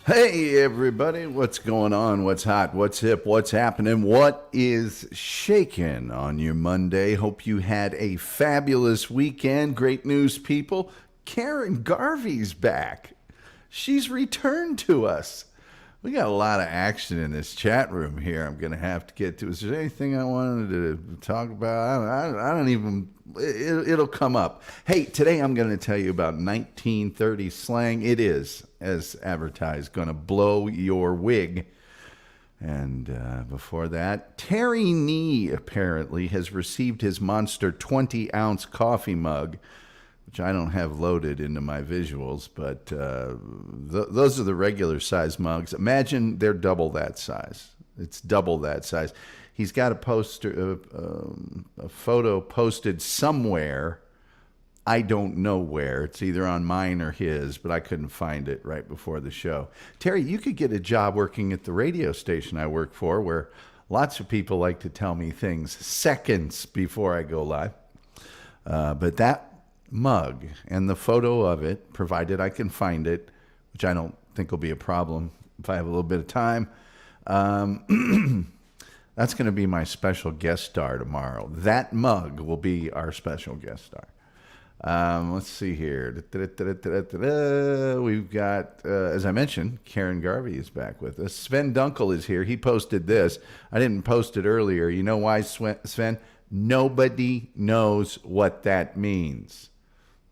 Hey everybody, what's going on? What's hot? What's hip? What's happening? What is shaking on your Monday? Hope you had a fabulous weekend. Great news, people. Karen Garvey's back. She's returned to us. We got a lot of action in this chat room here. I'm going to have to get to. Is there anything I wanted to talk about? I don't even. It'll come up. Hey, today I'm going to tell you about 1930s slang. It is, as advertised, going to blow your wig. And before that, Terry Nee apparently has received his monster 20-ounce coffee mug, which I don't have loaded into my visuals, but those are the regular size mugs. Imagine they're double that size. It's double that size. He's got a poster, a photo posted somewhere. I don't know where. It's either on mine or his, but I couldn't find it right before the show. Terry, you could get a job working at the radio station I work for, where lots of people like to tell me things seconds before I go live. But that mug and the photo of it, provided I can find it, which I don't think will be a problem if I have a little bit of time, that's going to be my special guest star tomorrow. That mug will be our special guest star. Let's see here. We've got, as I mentioned, Karen Garvey is back with us. Sven Dunkel is here. He posted this. I didn't post it earlier. You know why, Sven? Nobody knows what that means.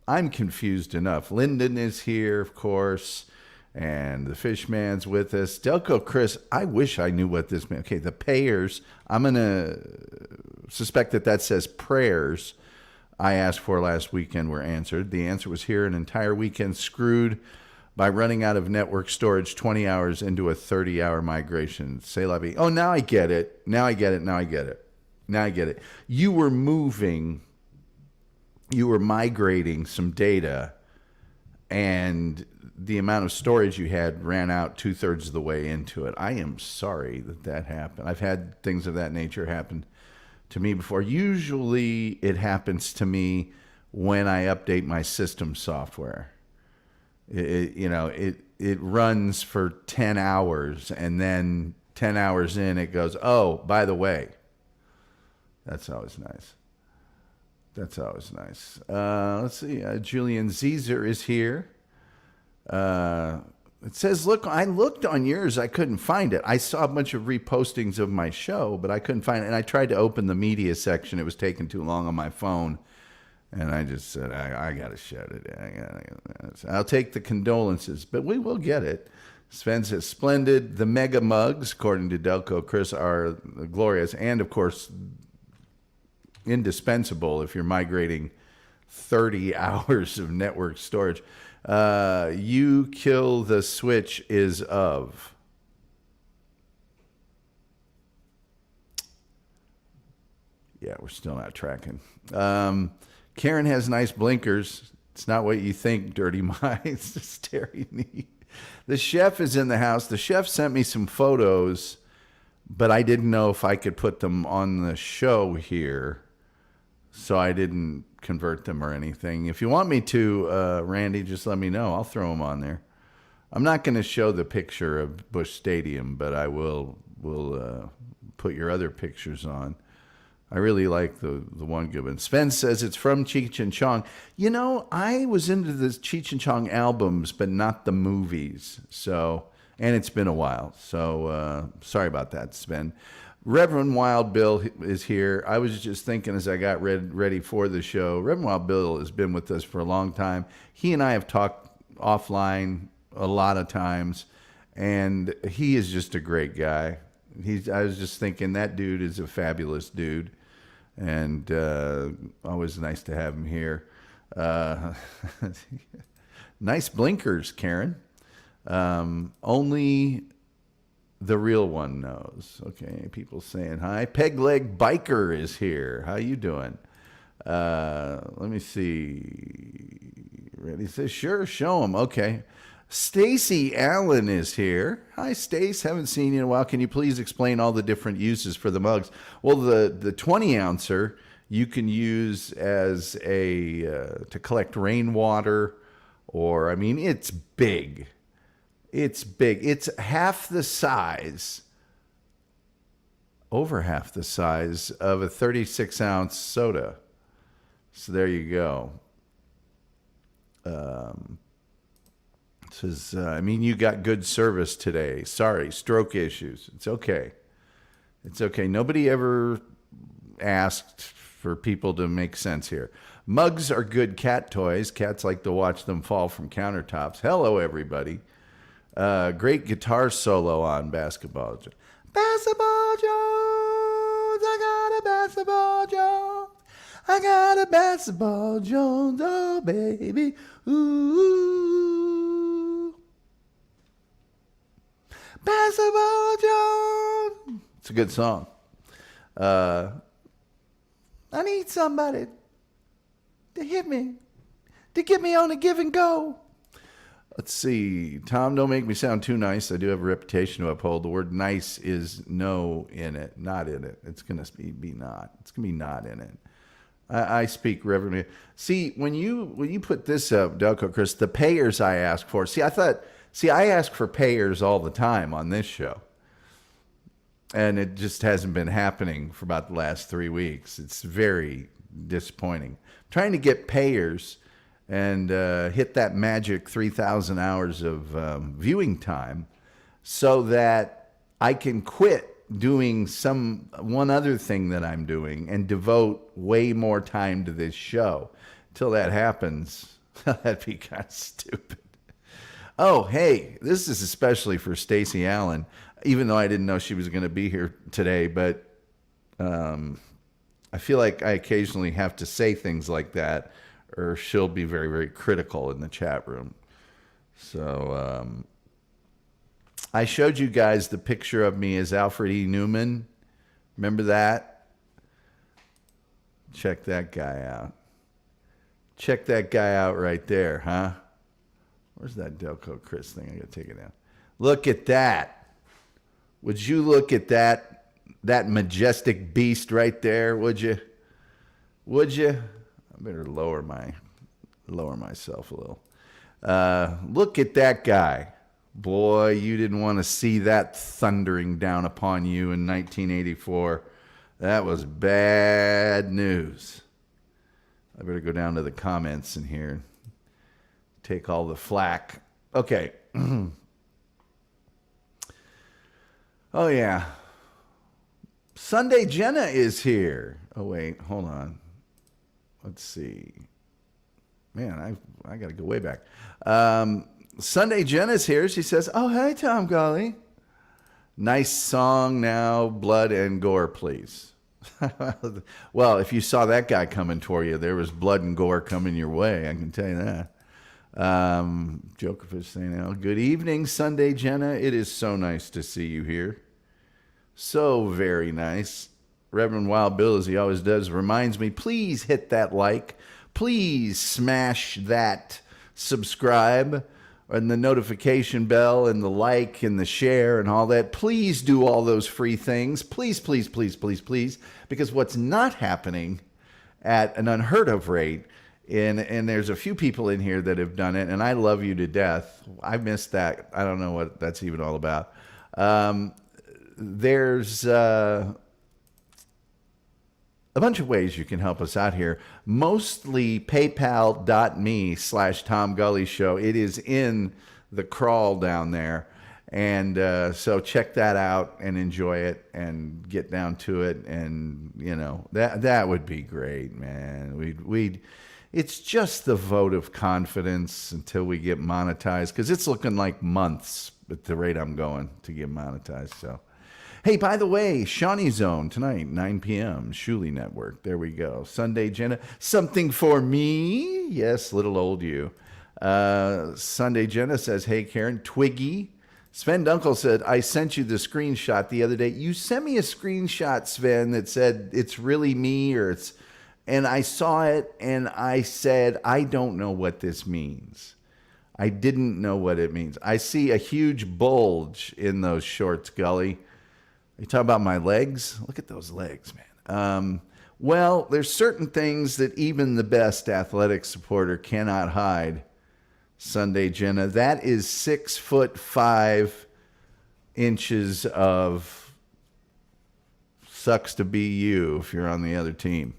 I'm confused enough. Lyndon is here, of course, and the Fishman's with us. Delco Chris, I wish I knew what this meant. Okay, the payers, I'm going to suspect that says prayers I asked for last weekend were answered. The answer was here: an entire weekend screwed by running out of network storage 20 hours into a 30-hour migration. C'est la vie. Oh, now I get it. Now I get it. You were migrating some data, and the amount of storage you had ran out 2/3 of the way into it. I am sorry that happened. I've had things of that nature happen to me before. Usually it happens to me when I update my system software. It runs for 10 hours, and then 10 hours in it goes, oh, by the way. That's always nice. Let's see. Julian Zezer is here. It says, look, I looked on yours. I couldn't find it. I saw a bunch of repostings of my show, but I couldn't find it. And I tried to open the media section. It was taking too long on my phone. And I just said, I got to shut it. I'll take the condolences, but we will get it. Sven says, splendid. The mega mugs, according to Delco Chris, are glorious. And, of course, indispensable if you're migrating 30 hours of network storage. You kill the switch is of. Yeah, we're still not tracking. Karen has nice blinkers. It's not what you think, dirty minds. It's Terry Nee. The chef is in the house. The chef sent me some photos, but I didn't know if I could put them on the show here, so I didn't convert them or anything. If you want me to, Randy, just let me know. I'll throw them on there. I'm not going to show the picture of Busch Stadium, but I will put your other pictures on. I really like the one given. Sven says it's from Cheech and Chong. You know, I was into the Cheech and Chong albums, but not the movies. So, and it's been a while. So sorry about that, Sven. Reverend Wild Bill is here. I was just thinking as I got ready for the show, Reverend Wild Bill has been with us for a long time. He and I have talked offline a lot of times, and he is just a great guy. I was just thinking that dude is a fabulous dude, and always nice to have him here. Nice blinkers, Karen. Only the real one knows. Okay, people saying hi. Peg Leg Biker is here. How you doing? Let me see. Ready? Says sure. Show him. Okay. Stacy Allen is here. Hi, Stace. Haven't seen you in a while. Can you please explain all the different uses for the mugs? Well, the 20-ouncer you can use as to collect rainwater, or I mean, it's big. It's big. It's half the size, over half the size of a 36-ounce soda. So there you go. Says, you got good service today. Sorry, stroke issues. It's okay. It's okay. Nobody ever asked for people to make sense here. Mugs are good cat toys. Cats like to watch them fall from countertops. Hello, everybody. Great guitar solo on Basketball Jones. Basketball Jones, I got a Basketball Jones. I got a Basketball Jones, oh baby, ooh. Basketball Jones. It's a good song. I need somebody to hit me, to get me on a give and go. Let's see. Tom, don't make me sound too nice. I do have a reputation to uphold. The word nice is no in it, not in it. It's going to be not. It's going to be not in it. I speak reverently. See, when you put this up, Delco Chris, the payers I ask for. I ask for payers all the time on this show. And it just hasn't been happening for about the last 3 weeks. It's very disappointing. I'm trying to get payers and hit that magic 3,000 hours of viewing time so that I can quit doing one other thing that I'm doing and devote way more time to this show. Until that happens, that'd be kind of stupid. Oh, hey, this is especially for Stacey Allen, even though I didn't know she was going to be here today, but I feel like I occasionally have to say things like that or she'll be very, very critical in the chat room. So I showed you guys the picture of me as Alfred E. Newman. Remember that? Check that guy out. Check that guy out right there, huh? Where's that Delco Chris thing? I got to take it down. Look at that. Would you look at that majestic beast right there, would you? Would you? I better lower myself a little. Look at that guy. Boy, you didn't want to see that thundering down upon you in 1984. That was bad news. I better go down to the comments in here. Take all the flack. Okay. Oh, yeah. Sunday Jenna is here. Oh, wait. Hold on. Let's see. Man, I got to go way back. Sunday Jenna's here. She says, oh, hey, Tom Golly. Nice song now. Blood and gore, please. Well, if you saw that guy coming toward you, there was blood and gore coming your way. I can tell you that. Jokerfish saying, oh, good evening, Sunday Jenna. It is so nice to see you here. So very nice. Reverend Wild Bill, as he always does, reminds me, please hit that like. Please smash that subscribe and the notification bell and the like and the share and all that. Please do all those free things. Please, please, please, please, please. Because what's not happening at an unheard of rate, and there's a few people in here that have done it, and I love you to death. I missed that. I don't know what that's even all about. There's a bunch of ways you can help us out here. Mostly paypal.me/Tom Gully Show. It is in the crawl down there. And so check that out and enjoy it and get down to it. And, you know, that would be great, man. It's just the vote of confidence until we get monetized, because it's looking like months at the rate I'm going to get monetized. So, hey, by the way, Shawnee Zone tonight, 9 p.m., Shuley Network. There we go. Sunday, Jenna. Something for me. Yes, little old you. Sunday, Jenna says, hey, Karen. Twiggy. Sven Dunkel said, I sent you the screenshot the other day. You sent me a screenshot, Sven, that said it's really me or it's... And I saw it and I said, I don't know what this means. I didn't know what it means. I see a huge bulge in those shorts, Gully. You talking about my legs? Look at those legs, man. Well, there's certain things that even the best athletic supporter cannot hide. Sunday, Jenna. That is 6'5" of sucks to be you if you're on the other team.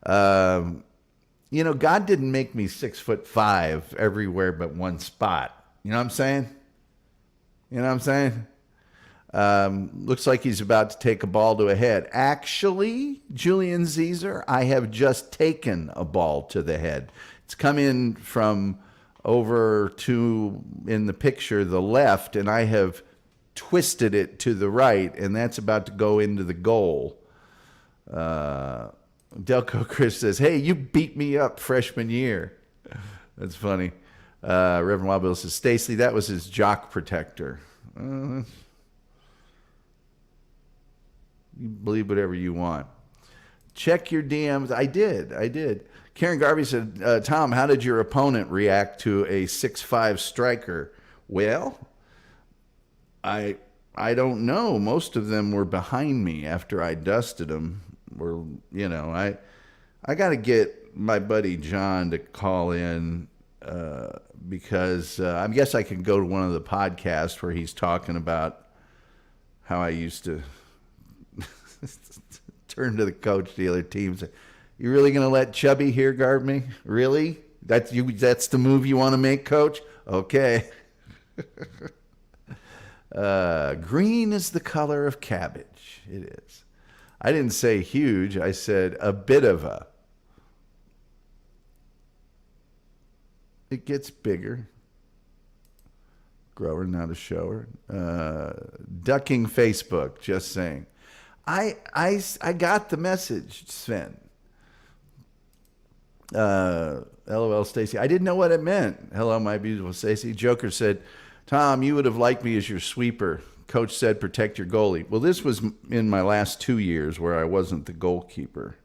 God didn't make me 6'5" everywhere but one spot. You know what I'm saying? Looks like he's about to take a ball to a head. Actually, Julian Zeezer, I have just taken a ball to the head. It's come in from over to, in the picture, the left, and I have twisted it to the right, and that's about to go into the goal. Delco Chris says, hey, you beat me up freshman year. That's funny. Reverend Wild Bill says, Stacy, that was his jock protector. You believe whatever you want. Check your DMs. I did. Karen Garvey said, Tom, how did your opponent react to a 6'5" striker? Well, I don't know. Most of them were behind me after I dusted them. I got to get my buddy John to call in because I guess I can go to one of the podcasts where he's talking about how I used to turn to the coach, the other team, say, you really going to let Chubby here guard me? Really? That's the move you want to make, coach? Okay. Green is the color of cabbage. It is. I didn't say huge. I said a bit of a. It gets bigger. Grower, not a shower. Ducking Facebook, just saying. I got the message, Sven. LOL, Stacy. I didn't know what it meant. Hello, my beautiful Stacy. Joker said, Tom, you would have liked me as your sweeper. Coach said, protect your goalie. Well, this was in my last 2 years where I wasn't the goalkeeper.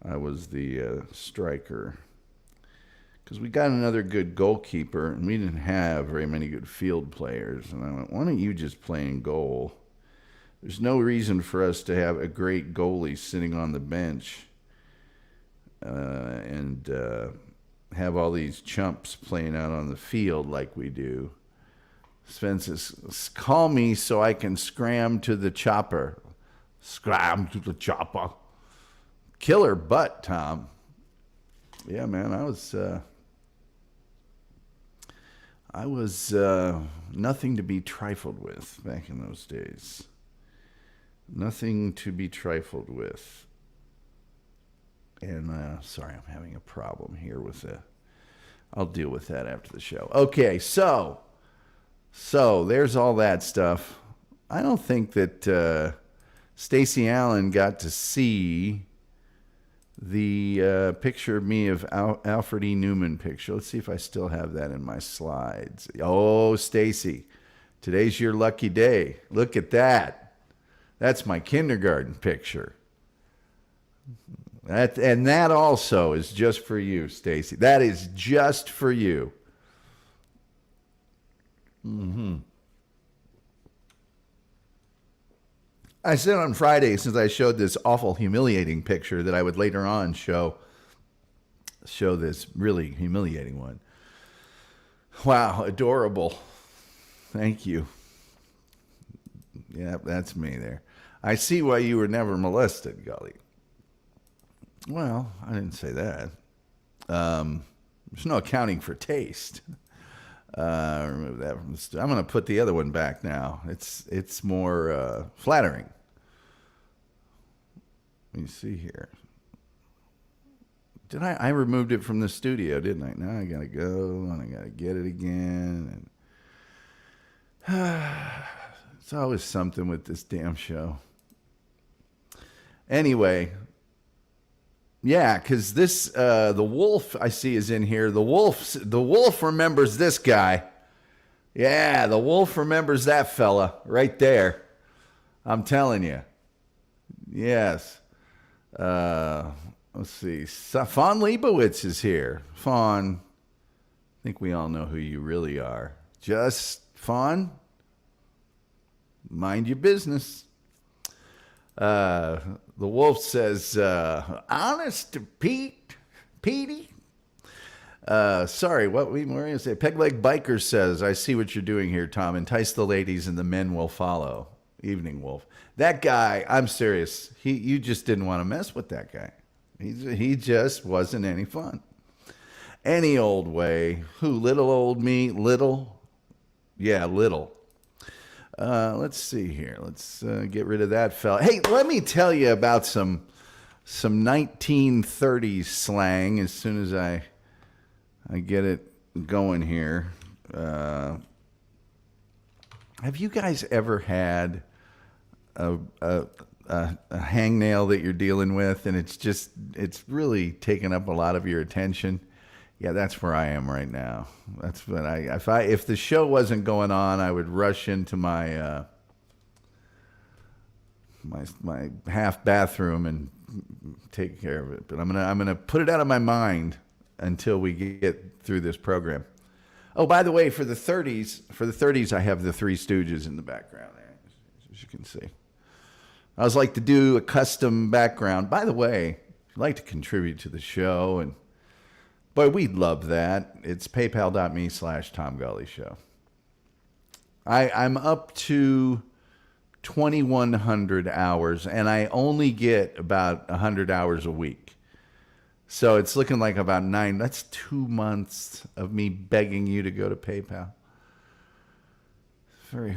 I was the striker. Because we got another good goalkeeper, and we didn't have very many good field players. And I went, why don't you just play in goal? There's no reason for us to have a great goalie sitting on the bench and have all these chumps playing out on the field like we do. Sven says, call me so I can scram to the chopper. Scram to the chopper. Killer butt, Tom. Yeah, man, I was nothing to be trifled with back in those days. Nothing to be trifled with. And sorry, I'm having a problem here with I'll deal with that after the show. Okay, so there's all that stuff. I don't think that Stacey Allen got to see the picture of me of Alfred E. Newman picture. Let's see if I still have that in my slides. Oh, Stacey, today's your lucky day. Look at that. That's my kindergarten picture. That also is just for you, Stacey. That is just for you. I said on Friday, since I showed this awful, humiliating picture, that I would later on show this really humiliating one. Wow, adorable. Thank you. Yeah, that's me there. I see why you were never molested, Gully. Well, I didn't say that. There's no accounting for taste. Remove that from the I'm going to put the other one back now. It's more flattering. Let me see here. I removed it from the studio, didn't I? Now I got to go and I got to get it again. And it's always something with this damn show. Anyway, yeah, because this the wolf I see is in here. The wolf remembers this guy. Yeah, the wolf remembers that fella right there. I'm telling you. Yes. Let's see. Fawn Leibowitz is here. Fawn, I think we all know who you really are. Just Fawn, mind your business. The wolf says, honest to Petey. Sorry, what we were going to say. Pegleg Biker says, I see what you're doing here, Tom. Entice the ladies and the men will follow. Evening Wolf. That guy, I'm serious. You just didn't want to mess with that guy. He just wasn't any fun. Any old way. Who? Little old me? Little? Yeah, little. Let's see here. Let's get rid of that fella. Hey, let me tell you about some 1930s slang as soon as I get it going here. Have you guys ever had a hangnail that you're dealing with and it's really taken up a lot of your attention? Yeah, that's where I am right now. That's what if the show wasn't going on, I would rush into my my half bathroom and take care of it. But I'm gonna put it out of my mind until we get through this program. Oh, by the way, for the 30s, I have the Three Stooges in the background there, as you can see. I always like to do a custom background. By the way, if you'd like to contribute to the show, and boy, we'd love that. It's paypal.me/Tom Gully Show. I'm up to 2,100 hours, and I only get about 100 hours a week. So it's looking like about 9. That's 2 months of me begging you to go to PayPal. Very,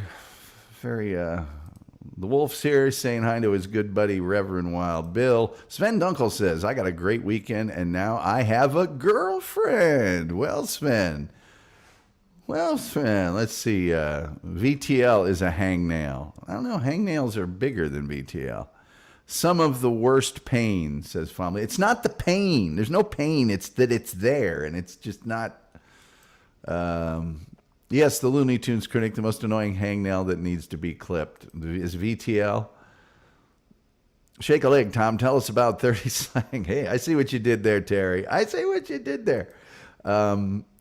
very, the Wolf's here saying hi to his good buddy, Reverend Wild Bill. Sven Dunkel says, I got a great weekend, and now I have a girlfriend. Well, Sven, let's see. VTL is a hangnail. I don't know. Hangnails are bigger than VTL. Some of the worst pain, says Fomley. It's not the pain. There's no pain. It's that it's there, and it's just not. Yes, the Looney Tunes critic, the most annoying hangnail that needs to be clipped is VTL. Shake a leg, Tom. Tell us about 30 slang. Hey, I see what you did there, Terry. I see what you did there.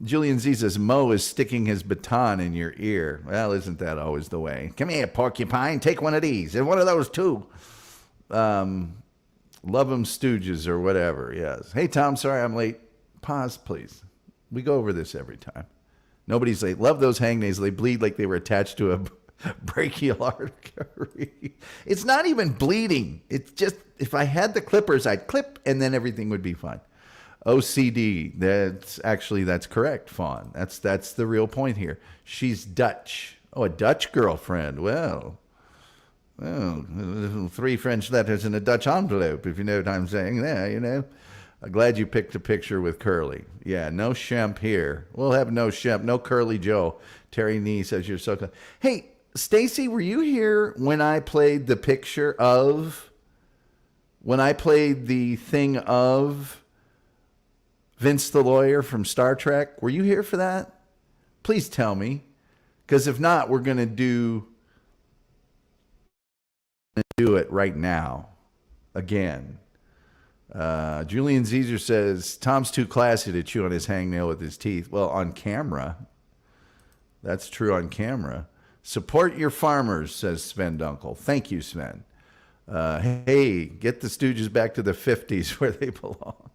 Julian Z says, Mo is sticking his baton in your ear. Well, isn't that always the way? Come here, porcupine. Take one of these. And one of those, too. Love 'em Stooges or whatever. Yes. Hey, Tom, sorry I'm late. Pause, please. We go over this every time. Nobody's late. Love those hangnails. They bleed like they were attached to a brachial artery. It's not even bleeding. It's just, if I had the clippers, I'd clip and then everything would be fine. OCD. That's correct, Fawn. That's the real point here. She's Dutch. Oh, a Dutch girlfriend. Well, 3 French letters in a Dutch envelope, if you know what I'm saying there, you know. I'm glad you picked a picture with Curly. Yeah, no Shemp here. We'll have no Shemp, no Curly Joe. Terry Nee says you're so good. Hey, Stacy, were you here when I played the thing of Vince the lawyer from Star Trek? Were you here for that? Please tell me. Because if not, we're going to do it right now. Again. Julian Zezer says, Tom's too classy to chew on his hangnail with his teeth. Well, on camera. That's true on camera. Support your farmers, says Sven Dunkel. Thank you, Sven. Hey, get the Stooges back to the 50s where they belong.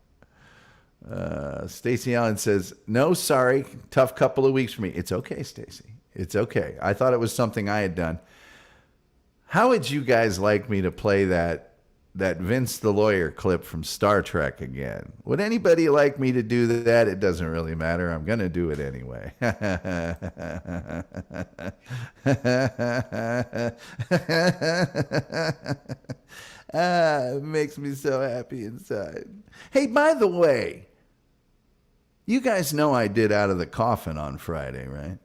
Stacy Allen says, no, sorry. Tough couple of weeks for me. It's okay, Stacy. It's okay. I thought it was something I had done. How would you guys like me to play that Vince the lawyer clip from Star Trek again? Would anybody like me to do that? It doesn't really matter. I'm going to do it anyway. It makes me so happy inside. Hey, by the way, you guys know I did Out of the Coffin on Friday, right?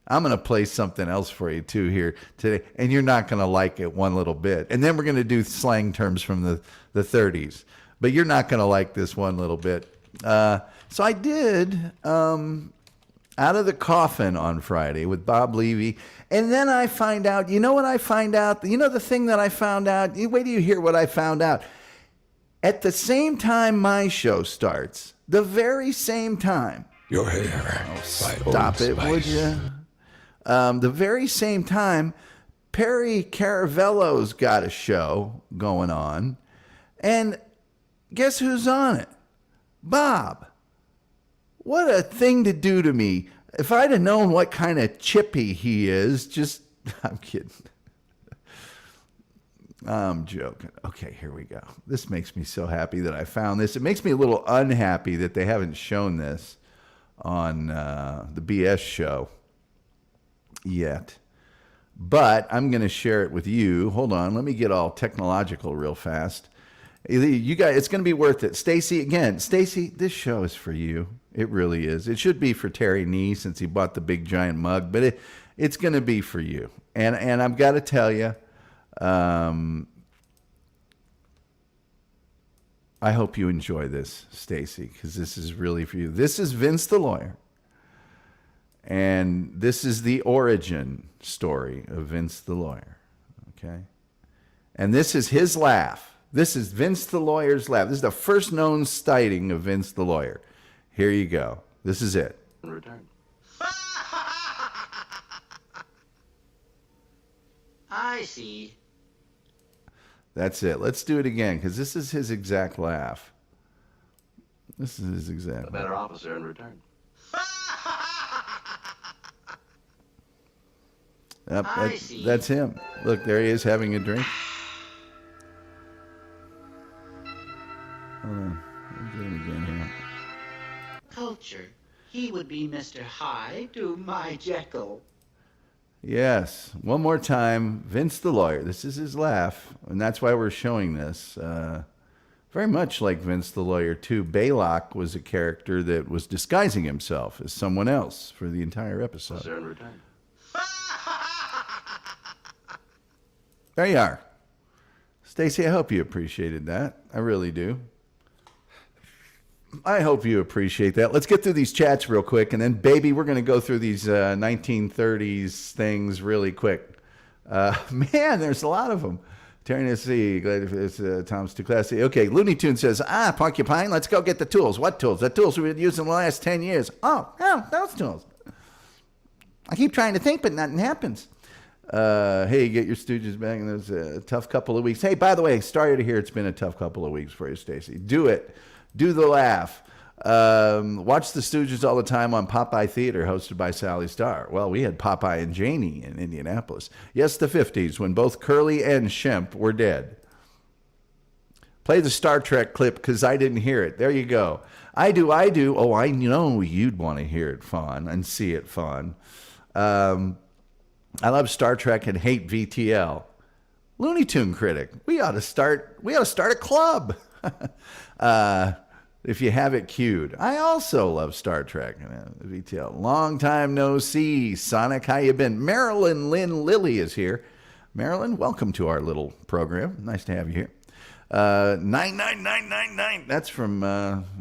I'm going to play something else for you, too, here today, and you're not going to like it one little bit. And then we're going to do slang terms from the 30s, but you're not going to like this one little bit. So I did Out of the Coffin on Friday with Bob Levy, and then I find out, you know what I find out? You know the thing that I found out? Wait till you hear what I found out. At the same time my show starts, the very same time. Your hair. Oh, stop it, would you? The very same time, Perry Caravello's got a show going on. And guess who's on it? Bob. What a thing to do to me. If I'd have known what kind of chippy he is, I'm kidding. I'm joking. Okay, here we go. This makes me so happy that I found this. It makes me a little unhappy that they haven't shown this on the BS show yet. But I'm going to share it with you. Hold on. Let me get all technological real fast. You guys, it's going to be worth it. Stacy, this show is for you. It really is. It should be for Terry Nee since he bought the big giant mug, but it's going to be for you. And I've got to tell you, I hope you enjoy this, Stacy, because this is really for you. This is Vince the lawyer. And this is the origin story of Vince the lawyer. Okay? And this is his laugh. This is Vince the lawyer's laugh. This is the first known sighting of Vince the lawyer. Here you go. This is it. In return. I see. That's it. Let's do it again, because this is his exact laugh. This is his exact A better officer in return. Yep, that's him. Look, there he is having a drink. Hold on. Let me get him again here. Culture. He would be Mr. Hyde to my Jekyll. Yes. One more time. Vince the lawyer. This is his laugh, and that's why we're showing this. Very much like Vince the lawyer, too. Baylock was a character that was disguising himself as someone else for the entire episode. Officer in return. There you are. Stacy, I hope you appreciated that. I really do. I hope you appreciate that. Let's get through these chats real quick, and then, baby, we're going to go through these 1930s things really quick. Man, there's a lot of them. Terry C. Glad it's Tom's too classy. Okay, Looney Tune says, Porcupine, let's go get the tools. What tools? The tools we've been using the last 10 years. Oh, those tools. I keep trying to think, but nothing happens. Hey, get your stooges back. And there's a tough couple of weeks. Hey, by the way, sorry to hear it's been a tough couple of weeks for you, Stacy. Do it. Do the laugh. Watch the Stooges all the time on Popeye Theater, hosted by Sally Starr. Well, we had Popeye and Janie in Indianapolis. Yes, the 50s, when both Curly and Shemp were dead. Play the Star Trek clip, because I didn't hear it. There you go. I do. Oh, I know you'd want to hear it, Fawn, and see it, Fawn. I love Star Trek and hate VTL. Looney Tune critic. We ought to start a club. If you have it queued. I also love Star Trek. VTL. Long time no see. Sonic, how you been? Marilyn Lynn Lilly is here. Marilyn, welcome to our little program. Nice to have you here. 99999. That's from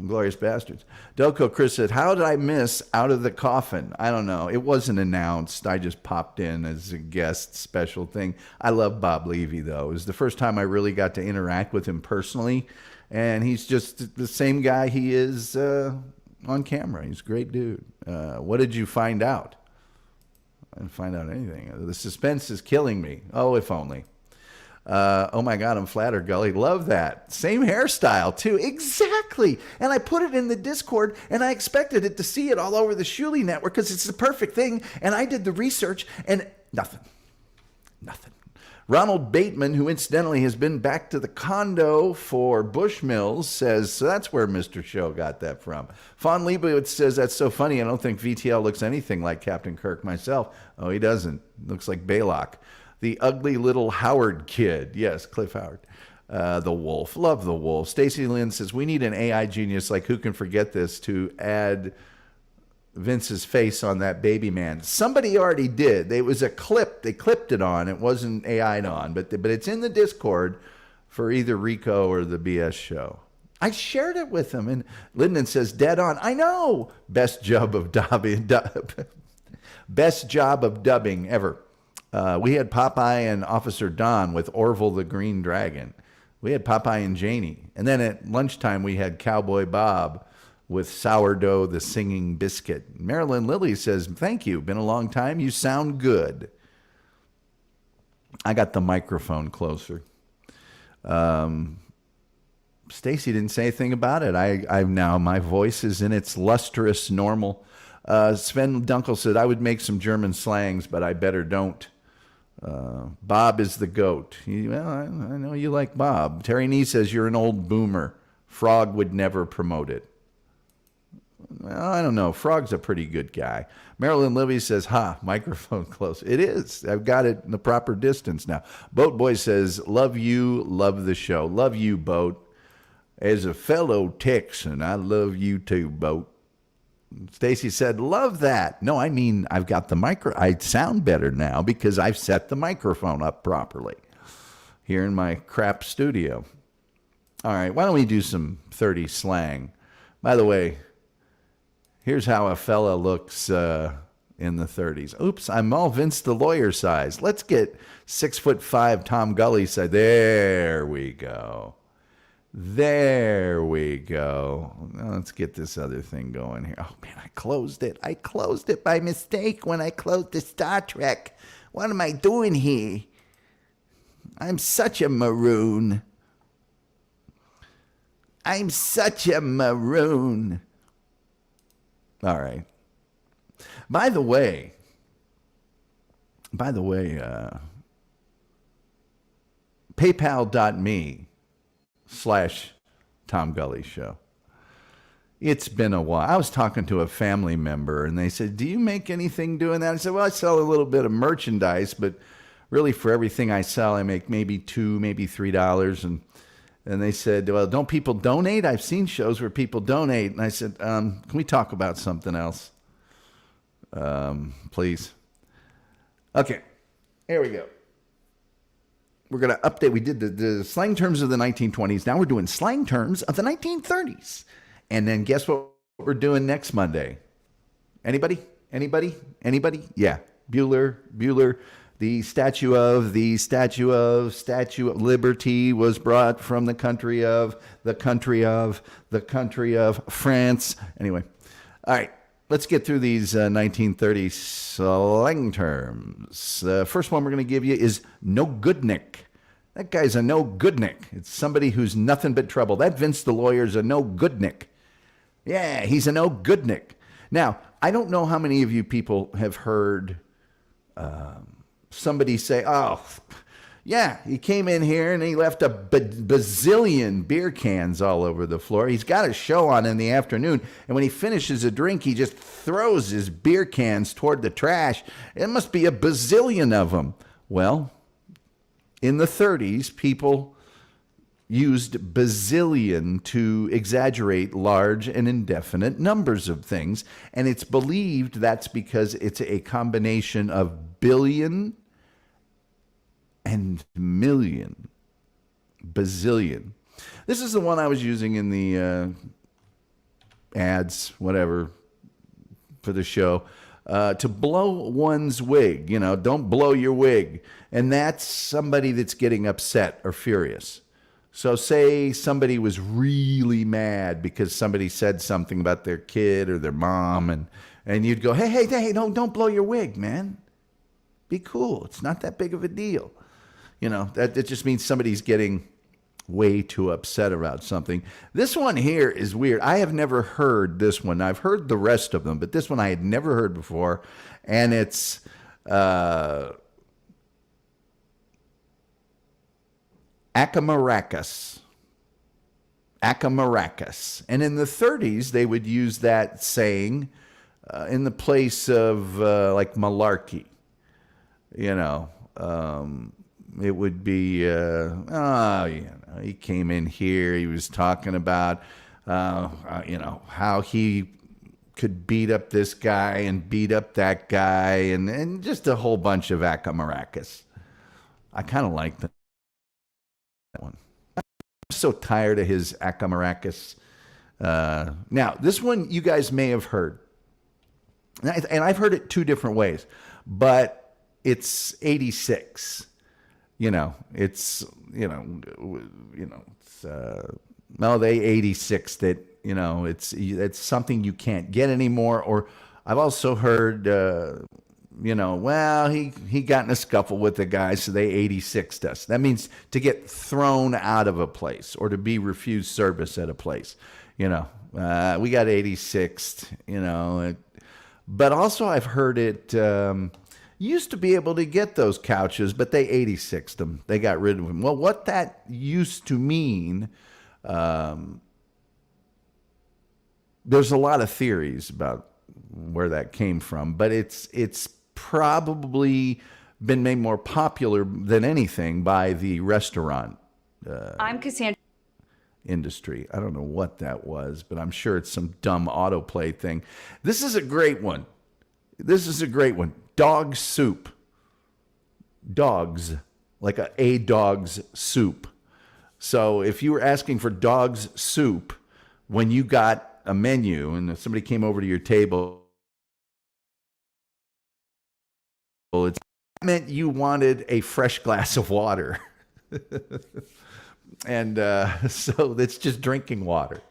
Glorious Bastards. Delco Chris said, how did I miss Out of the Coffin? I don't know. It wasn't announced. I just popped in as a guest special thing. I love Bob Levy, though. It was the first time I really got to interact with him personally. And he's just the same guy he is on camera. He's a great dude. What did you find out? I didn't find out anything. The suspense is killing me. Oh, if only. Oh my God, I'm flattered, Gully. Love that. Same hairstyle, too. Exactly. And I put it in the Discord, and I expected it to see it all over the Shuley network because it's the perfect thing. And I did the research, and nothing. Ronald Bateman, who incidentally has been back to the condo for Bushmills, says, so that's where Mr. Show got that from. Fawn Leibowitz says, that's so funny. I don't think VTL looks anything like Captain Kirk myself. Oh, he doesn't. Looks like Baylock. The ugly little Howard kid. Yes, Cliff Howard. The Wolf. Love the Wolf. Stacy Lynn says, we need an AI genius like Who Can Forget This to add Vince's face on that baby man. Somebody already did. It was a clip. They clipped it on. It wasn't AI'd on, but it's in the Discord for either Rico or the BS show. I shared it with him, and Lyndon says, dead on. I know. Best job of dubbing ever. We had Popeye and Officer Don with Orville the Green Dragon. We had Popeye and Janie. And then at lunchtime, we had Cowboy Bob with Sourdough the Singing Biscuit. Marilyn Lilly says, thank you. Been a long time. You sound good. I got the microphone closer. Stacy didn't say anything about it. I've now, my voice is in its lustrous normal. Sven Dunkel said, I would make some German slangs, but I better don't. Bob is the goat. Well, I know you like Bob. Terry Nee says, you're an old boomer. Frog would never promote it. Well, I don't know. Frog's a pretty good guy. Marilyn Livy says, microphone close. It is. I've got it in the proper distance now. Boat Boy says, love you, love the show. Love you, Boat. As a fellow Texan, I love you too, Boat. Stacy said, love that. No, I mean, I've got the I sound better now because I've set the microphone up properly here in my crap studio. All right, why don't we do some 30 slang? By the way, here's how a fella looks in the 30s. Oops, I'm all Vince the lawyer size. Let's get 6'5" Tom Gully size. There we go. There we go. Now let's get this other thing going here. Oh, man, I closed it. I closed it by mistake when I closed the Star Trek. What am I doing here? I'm such a maroon. I'm such a maroon. All right. By the way, PayPal.me/Tom Gully Show. It's been a while. I was talking to a family member, and they said, do you make anything doing that? I said, well, I sell a little bit of merchandise, but really for everything I sell, I make maybe $2, maybe $3. And they said, well, don't people donate? I've seen shows where people donate. And I said, can we talk about something else? Please. Okay, here we go. We're going to update. We did the slang terms of the 1920s. Now we're doing slang terms of the 1930s. And then guess what we're doing next Monday? Anybody? Yeah. Bueller. The Statue of Liberty was brought from the country of France. Anyway. All right. Let's get through these 1930s slang terms. First one we're going to give you is no goodnick. That guy's a no goodnick. It's somebody who's nothing but trouble. That Vince the lawyer's a no goodnick. Yeah, he's a no goodnick. Now, I don't know how many of you people have heard somebody say, oh, yeah, he came in here and he left a bazillion beer cans all over the floor. He's got a show on in the afternoon, and when he finishes a drink, he just throws his beer cans toward the trash. It must be a bazillion of them. Well, in the 30s, people used bazillion to exaggerate large and indefinite numbers of things, and it's believed that's because it's a combination of billion and million. Bazillion. This is the one I was using in the ads, whatever, for the show. To blow one's wig. You know, don't blow your wig. And that's somebody that's getting upset or furious. So say somebody was really mad because somebody said something about their kid or their mom, and you'd go, hey, don't blow your wig, man. Be cool. It's not that big of a deal. You know, that just means somebody's getting way too upset about something. This one here is weird. I have never heard this one. I've heard the rest of them, but this one I had never heard before. And it's Acamaracas. And in the 30s, they would use that saying in the place of like malarkey. You know, it would be, he came in here, he was talking about, how he could beat up this guy and beat up that guy and just a whole bunch of acamaracas. I kind of like that one. I'm so tired of his acamaracas. Now, this one you guys may have heard, and I've heard it two different ways, but it's 86. It's they 86 that, it's something you can't get anymore. Or I've also heard well, he got in a scuffle with the guy, so they 86'd us. That means to get thrown out of a place or to be refused service at a place. We got 86'd, But also I've heard it used to be able to get those couches, but they 86'd them. They got rid of them. Well, what that used to mean, there's a lot of theories about where that came from, but it's probably been made more popular than anything by the restaurant I'm Cassandra. industry. I don't know what that was, but I'm sure it's some dumb autoplay thing. This is a great one. Dog soup. Dogs, like a dog's soup. So if you were asking for dog's soup when you got a menu and somebody came over to your table, it meant you wanted a fresh glass of water. And so it's just drinking water.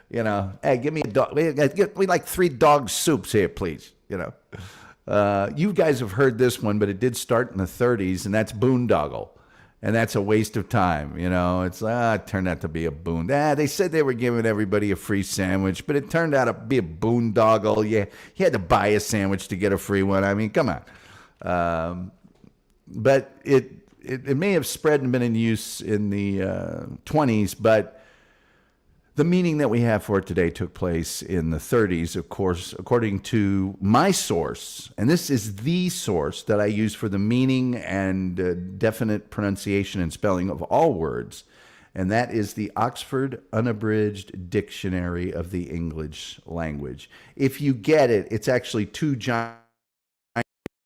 Hey, give me a dog. We like 3 dog soups here, please. You guys have heard this one, but it did start in the 30s, and that's boondoggle. And that's a waste of time. It turned out to be a they said they were giving everybody a free sandwich, but it turned out to be a boondoggle. You had to buy a sandwich to get a free one. I mean, come on. But it may have spread and been in use in the 20s, but the meaning that we have for it today took place in the 30s, of course, according to my source. And this is the source that I use for the meaning and definite pronunciation and spelling of all words. And that is the Oxford Unabridged Dictionary of the English Language. If you get it, it's actually 2 giant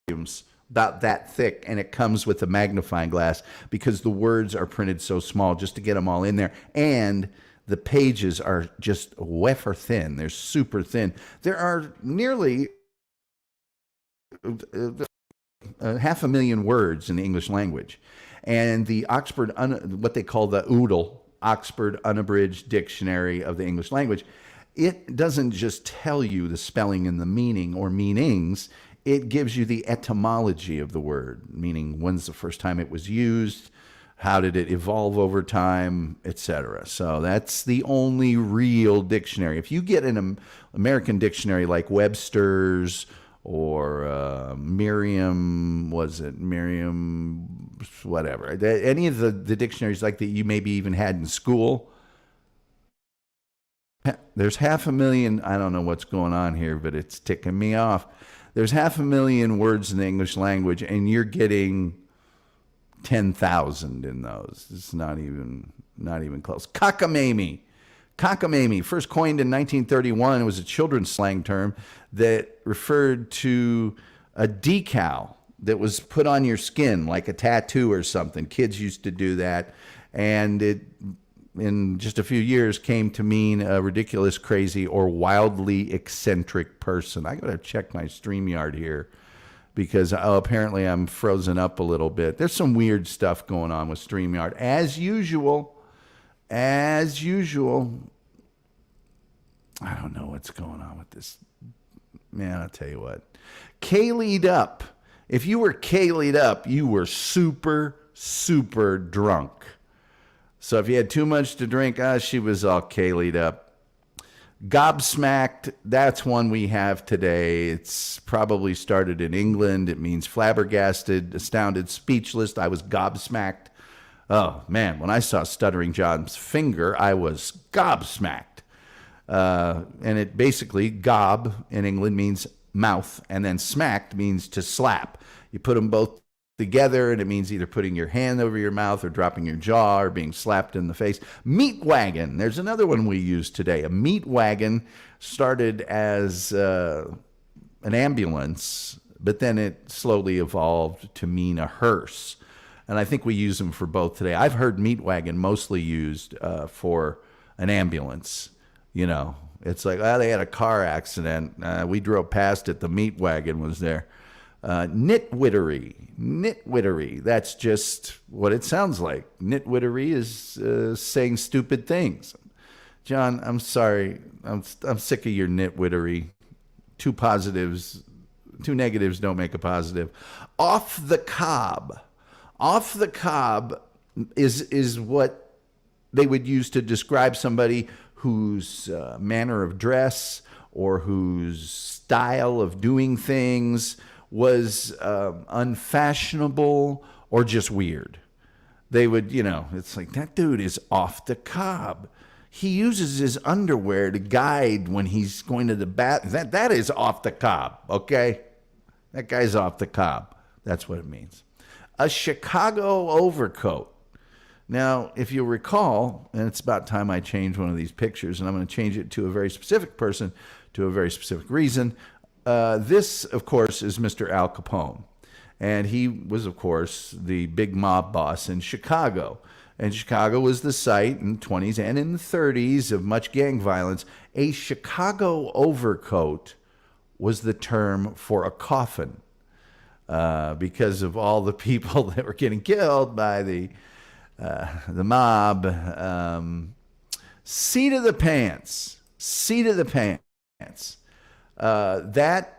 volumes about that thick, and it comes with a magnifying glass because the words are printed so small just to get them all in there. And the pages are just wafer thin. They're super thin. There are nearly 500,000 words in the English language. And the Oxford, what they call the OODLE, Oxford Unabridged Dictionary of the English Language, it doesn't just tell you the spelling and the meaning or meanings. It gives you the etymology of the word, meaning when's the first time it was used, how did it evolve over time, etc. So that's the only real dictionary. If you get an American dictionary like Webster's or Merriam, whatever, any of the dictionaries like that you maybe even had in school, there's 500,000, I don't know what's going on here, but it's ticking me off. There's 500,000 words in the English language, and you're getting 10,000 in those. It's not even close. Cockamamie. Cockamamie, first coined in 1931, it was a children's slang term that referred to a decal that was put on your skin, like a tattoo or something. Kids used to do that, and it, in just a few years, came to mean a ridiculous, crazy, or wildly eccentric person. I got to check my StreamYard here because apparently I'm frozen up a little bit. There's some weird stuff going on with StreamYard. As usual, I don't know what's going on with this. Man, I'll tell you what. Kaylee'd up. If you were Kaylee'd up, you were super, super drunk. So if you had too much to drink, she was all Kaylee'd up. Gobsmacked, that's one we have today. It's probably started in England. It means flabbergasted, astounded, speechless. I was gobsmacked. Oh, man, when I saw Stuttering John's finger, I was gobsmacked. And it basically, gob in England means mouth, and then smacked means to slap. You put them both together, and it means either putting your hand over your mouth or dropping your jaw or being slapped in the face. Meat wagon. There's another one we use today. A meat wagon started as an ambulance, but then it slowly evolved to mean a hearse. And I think we use them for both today. I've heard meat wagon mostly used for an ambulance. You know, it's like, they had a car accident. We drove past it. The meat wagon was there. Nitwittery. That's just what it sounds like. Nitwittery is saying stupid things. John, I'm sorry. I'm sick of your nitwittery. 2 positives two negatives don't make a positive. Off the cob. Off the cob is what they would use to describe somebody whose manner of dress or whose style of doing things was unfashionable or just weird. They would, it's like, that dude is off the cob. He uses his underwear to guide when he's going to the bath. That is off the cob, okay? That guy's off the cob. That's what it means. A Chicago overcoat. Now, if you'll recall, and it's about time I change one of these pictures, and I'm going to change it to a very specific person, to a very specific reason. This, of course, is Mr. Al Capone. And he was, of course, the big mob boss in Chicago. And Chicago was the site in the 20s and in the 30s of much gang violence. A Chicago overcoat was the term for a coffin because of all the people that were getting killed by the mob. Seat of the pants. Seat of the pants. That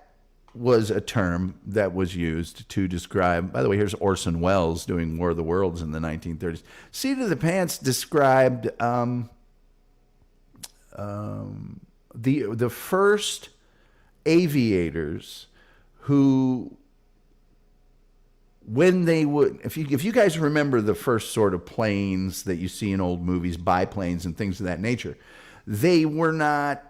was a term that was used to describe, by the way, here's Orson Welles doing War of the Worlds in the 1930s. Seat of the pants described the first aviators who, when they would, if you guys remember the first sort of planes that you see in old movies, biplanes and things of that nature, they were not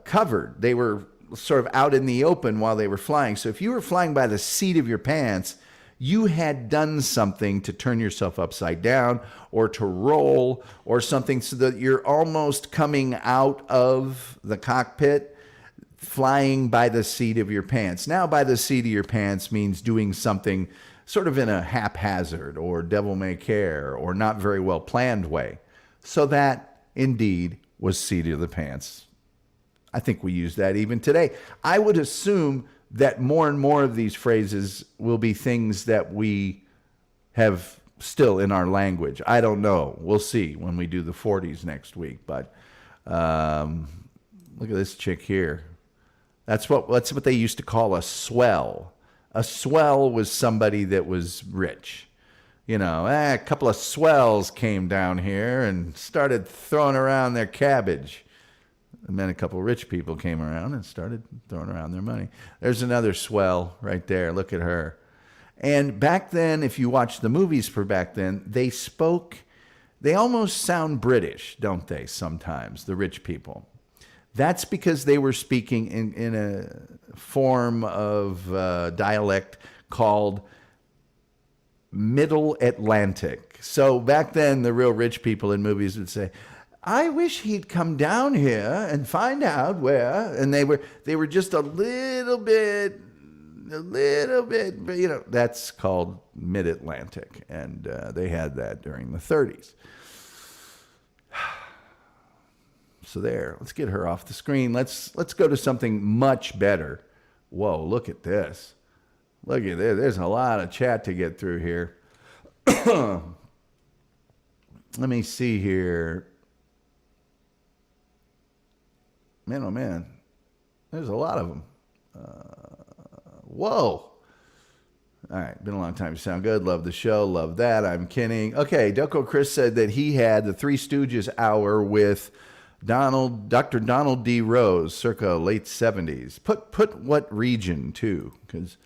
covered. They were sort of out in the open while they were flying. So if you were flying by the seat of your pants, you had done something to turn yourself upside down or to roll or something so that you're almost coming out of the cockpit flying by the seat of your pants. Now, by the seat of your pants means doing something sort of in a haphazard or devil may care or not very well planned way. So that indeed was seat of the pants. I think we use that even today. I would assume that more and more of these phrases will be things that we have still in our language. I don't know. We'll see when we do the 40s next week. But look at this chick here. That's what they used to call a swell. A swell was somebody that was rich. A couple of swells came down here and started throwing around their cabbage. And then a couple of rich people came around and started throwing around their money. There's another swell right there. Look at her. And back then, if you watch the movies for back then, they almost sound British, don't they, sometimes, the rich people. That's because they were speaking in a form of dialect called Middle Atlantic. So back then, the real rich people in movies would say, I wish he'd come down here and find out where. And they were just a little bit, that's called Mid-Atlantic. And they had that during the 30s. So there, let's get her off the screen. Let's go to something much better. Whoa, look at this. Look at this. There's a lot of chat to get through here. Let me see here. Man, oh man, there's a lot of them. Whoa. All right, been a long time. You sound good. Love the show. Love that. I'm kidding. Okay, Delco Chris said that he had the Three Stooges hour with Dr. Donald D. Rose, circa late 70s. Put what region, too, because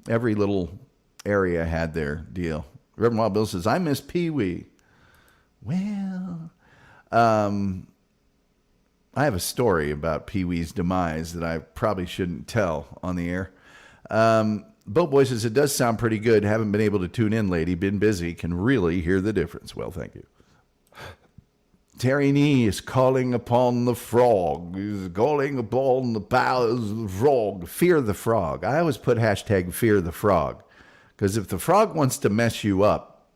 every little area had their deal. Reverend Wild Bill says, I miss Pee-wee. Well, I have a story about Pee-wee's demise that I probably shouldn't tell on the air. Boat Boy says, it does sound pretty good. Haven't been able to tune in, lady. Been busy. Can really hear the difference. Well, thank you. Terry Nee is calling upon the frog. He's calling upon the powers of the frog. Fear the frog. I always put hashtag fear the frog. Because if the frog wants to mess you up,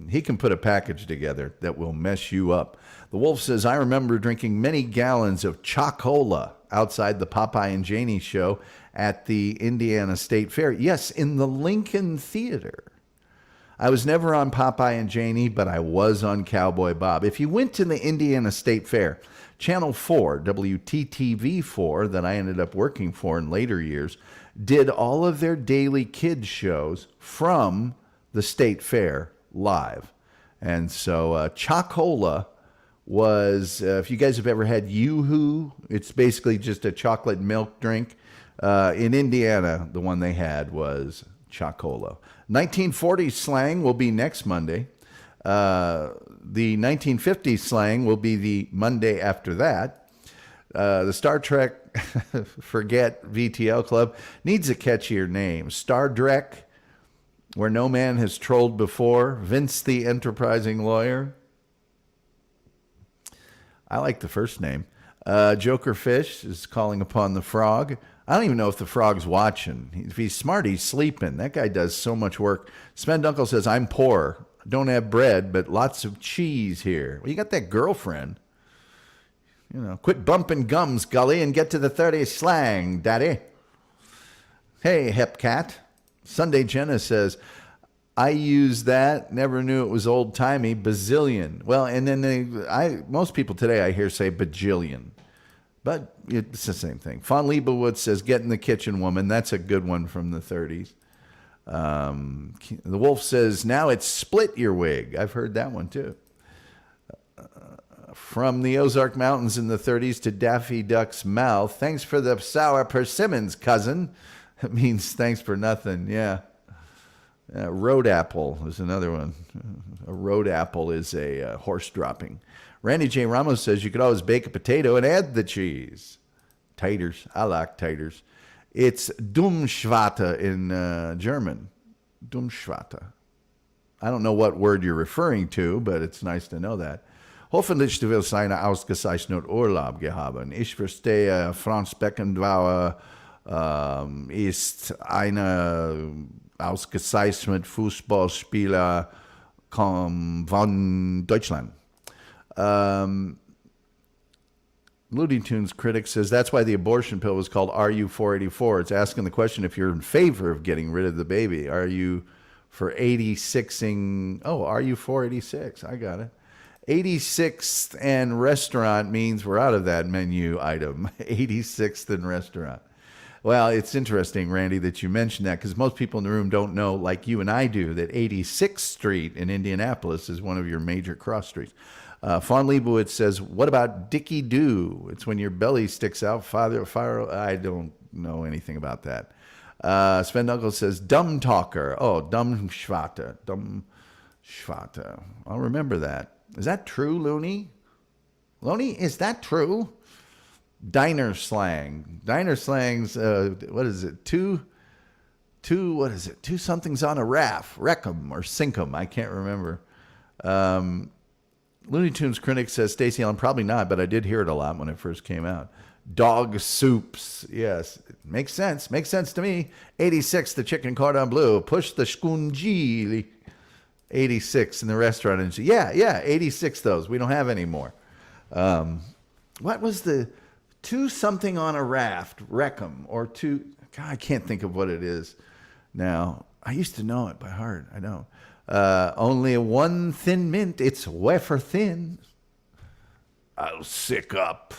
he can put a package together that will mess you up. The Wolf says, I remember drinking many gallons of Chocola outside the Popeye and Janie show at the Indiana State Fair. Yes, in the Lincoln Theater. I was never on Popeye and Janie, but I was on Cowboy Bob. If you went to the Indiana State Fair, Channel 4, WTTV4, that I ended up working for in later years, did all of their daily kids shows from the state fair live. And so Chocola was, if you guys have ever had Yoo-Hoo, it's basically just a chocolate milk drink. In Indiana, the one they had was Chocola. 1940s slang will be next Monday. The 1950s slang will be the Monday after that. The Star Trek Forget VTL Club needs a catchier name. Star Trek, where no man has trolled before. Vince the Enterprising Lawyer. I like the first name. Joker Fish is calling upon the frog. I don't even know if the frog's watching. If he's smart, he's sleeping. That guy does so much work. Spenduncle says, I'm poor. Don't have bread, but lots of cheese here. Well, you got that girlfriend. Quit bumping gums, Gully, and get to the 30s slang, daddy. Hey, hip cat. Sunday Jenna says, I use that, never knew it was old-timey, bazillion. Well, and then most people today I hear say bajillion. But it's the same thing. Fawn Liebowitz says, get in the kitchen, woman. That's a good one from the 30s. The Wolf says, now it's split your wig. I've heard that one, too. From the Ozark Mountains in the 30s to Daffy Duck's mouth. Thanks for the sour persimmons, cousin. That means thanks for nothing. Yeah. Road apple is another one. A road apple is a horse dropping. Randy J. Ramos says you could always bake a potato and add the cheese. Taters. I like taters. It's Dummschwarte in German. Dummschwarte. I don't know what word you're referring to, but it's nice to know that. Hoffentlich du willst einen ausgezeichneten Urlaub gehaben. Ich verstehe, Franz Beckenbauer ist eine ausgezeichnete Fußballspieler von Deutschland. Looney Tunes critic says that's why the abortion pill was called RU484. It's asking the question if you're in favor of getting rid of the baby. Are you for 86ing? Oh, RU486. I got it. 86th and restaurant means we're out of that menu item. 86th and restaurant. Well, it's interesting, Randy, that you mentioned that because most people in the room don't know, like you and I do, that 86th Street in Indianapolis is one of your major cross streets. Fawn Leibowitz says, what about Dicky Doo? It's when your belly sticks out. Fire. I don't know anything about that. Sven Douglas says, dumb talker. Oh, dumb schwate. Dumb schwate. I'll remember that. Is that true, Looney? Looney, is that true? Diner slang. Diner slang's, what is it? Two somethings on a raft. Wreck 'em or sink 'em. I can't remember. Looney Tunes critic says, Stacey Allen, probably not, but I did hear it a lot when it first came out. Dog soups. Yes. Makes sense. Makes sense to me. 86, the chicken cordon bleu. Push the scungili. 86 in the restaurant. And yeah, 86 those. We don't have any more. What was the two something on a raft? Wreck 'em or two. God, I can't think of what it is now. I used to know it by heart. I don't. Only one thin mint. It's wafer thin. I'll sick up.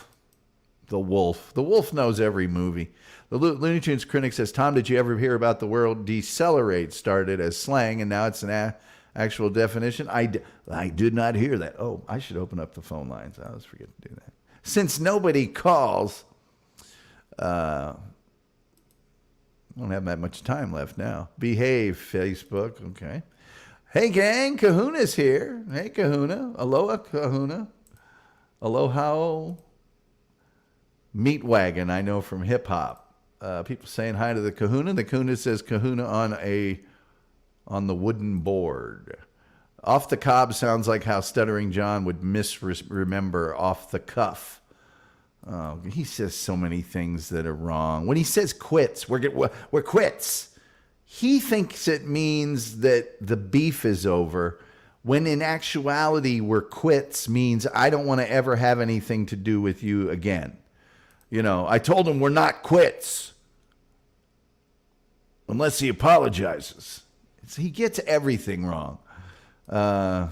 The Wolf. The Wolf knows every movie. The Looney Tunes critic says, Tom, did you ever hear about the word decelerate started as slang and now it's an actual definition? I did not hear that. Oh, I should open up the phone lines. I always forget to do that. Since nobody calls, I don't have that much time left now. Behave, Facebook. Okay. Hey, gang, Kahuna's here. Hey, Kahuna. Aloha, Kahuna. Aloha. Meat Wagon, I know from hip-hop. People saying hi to the Kahuna. The Kahuna says Kahuna on the wooden board. Off the cob sounds like how Stuttering John would misremember off the cuff. Oh, he says so many things that are wrong. When he says quits, we're quits. He thinks it means that the beef is over, when in actuality, we're quits means I don't want to ever have anything to do with you again. I told him we're not quits unless he apologizes. He gets everything wrong. Hi,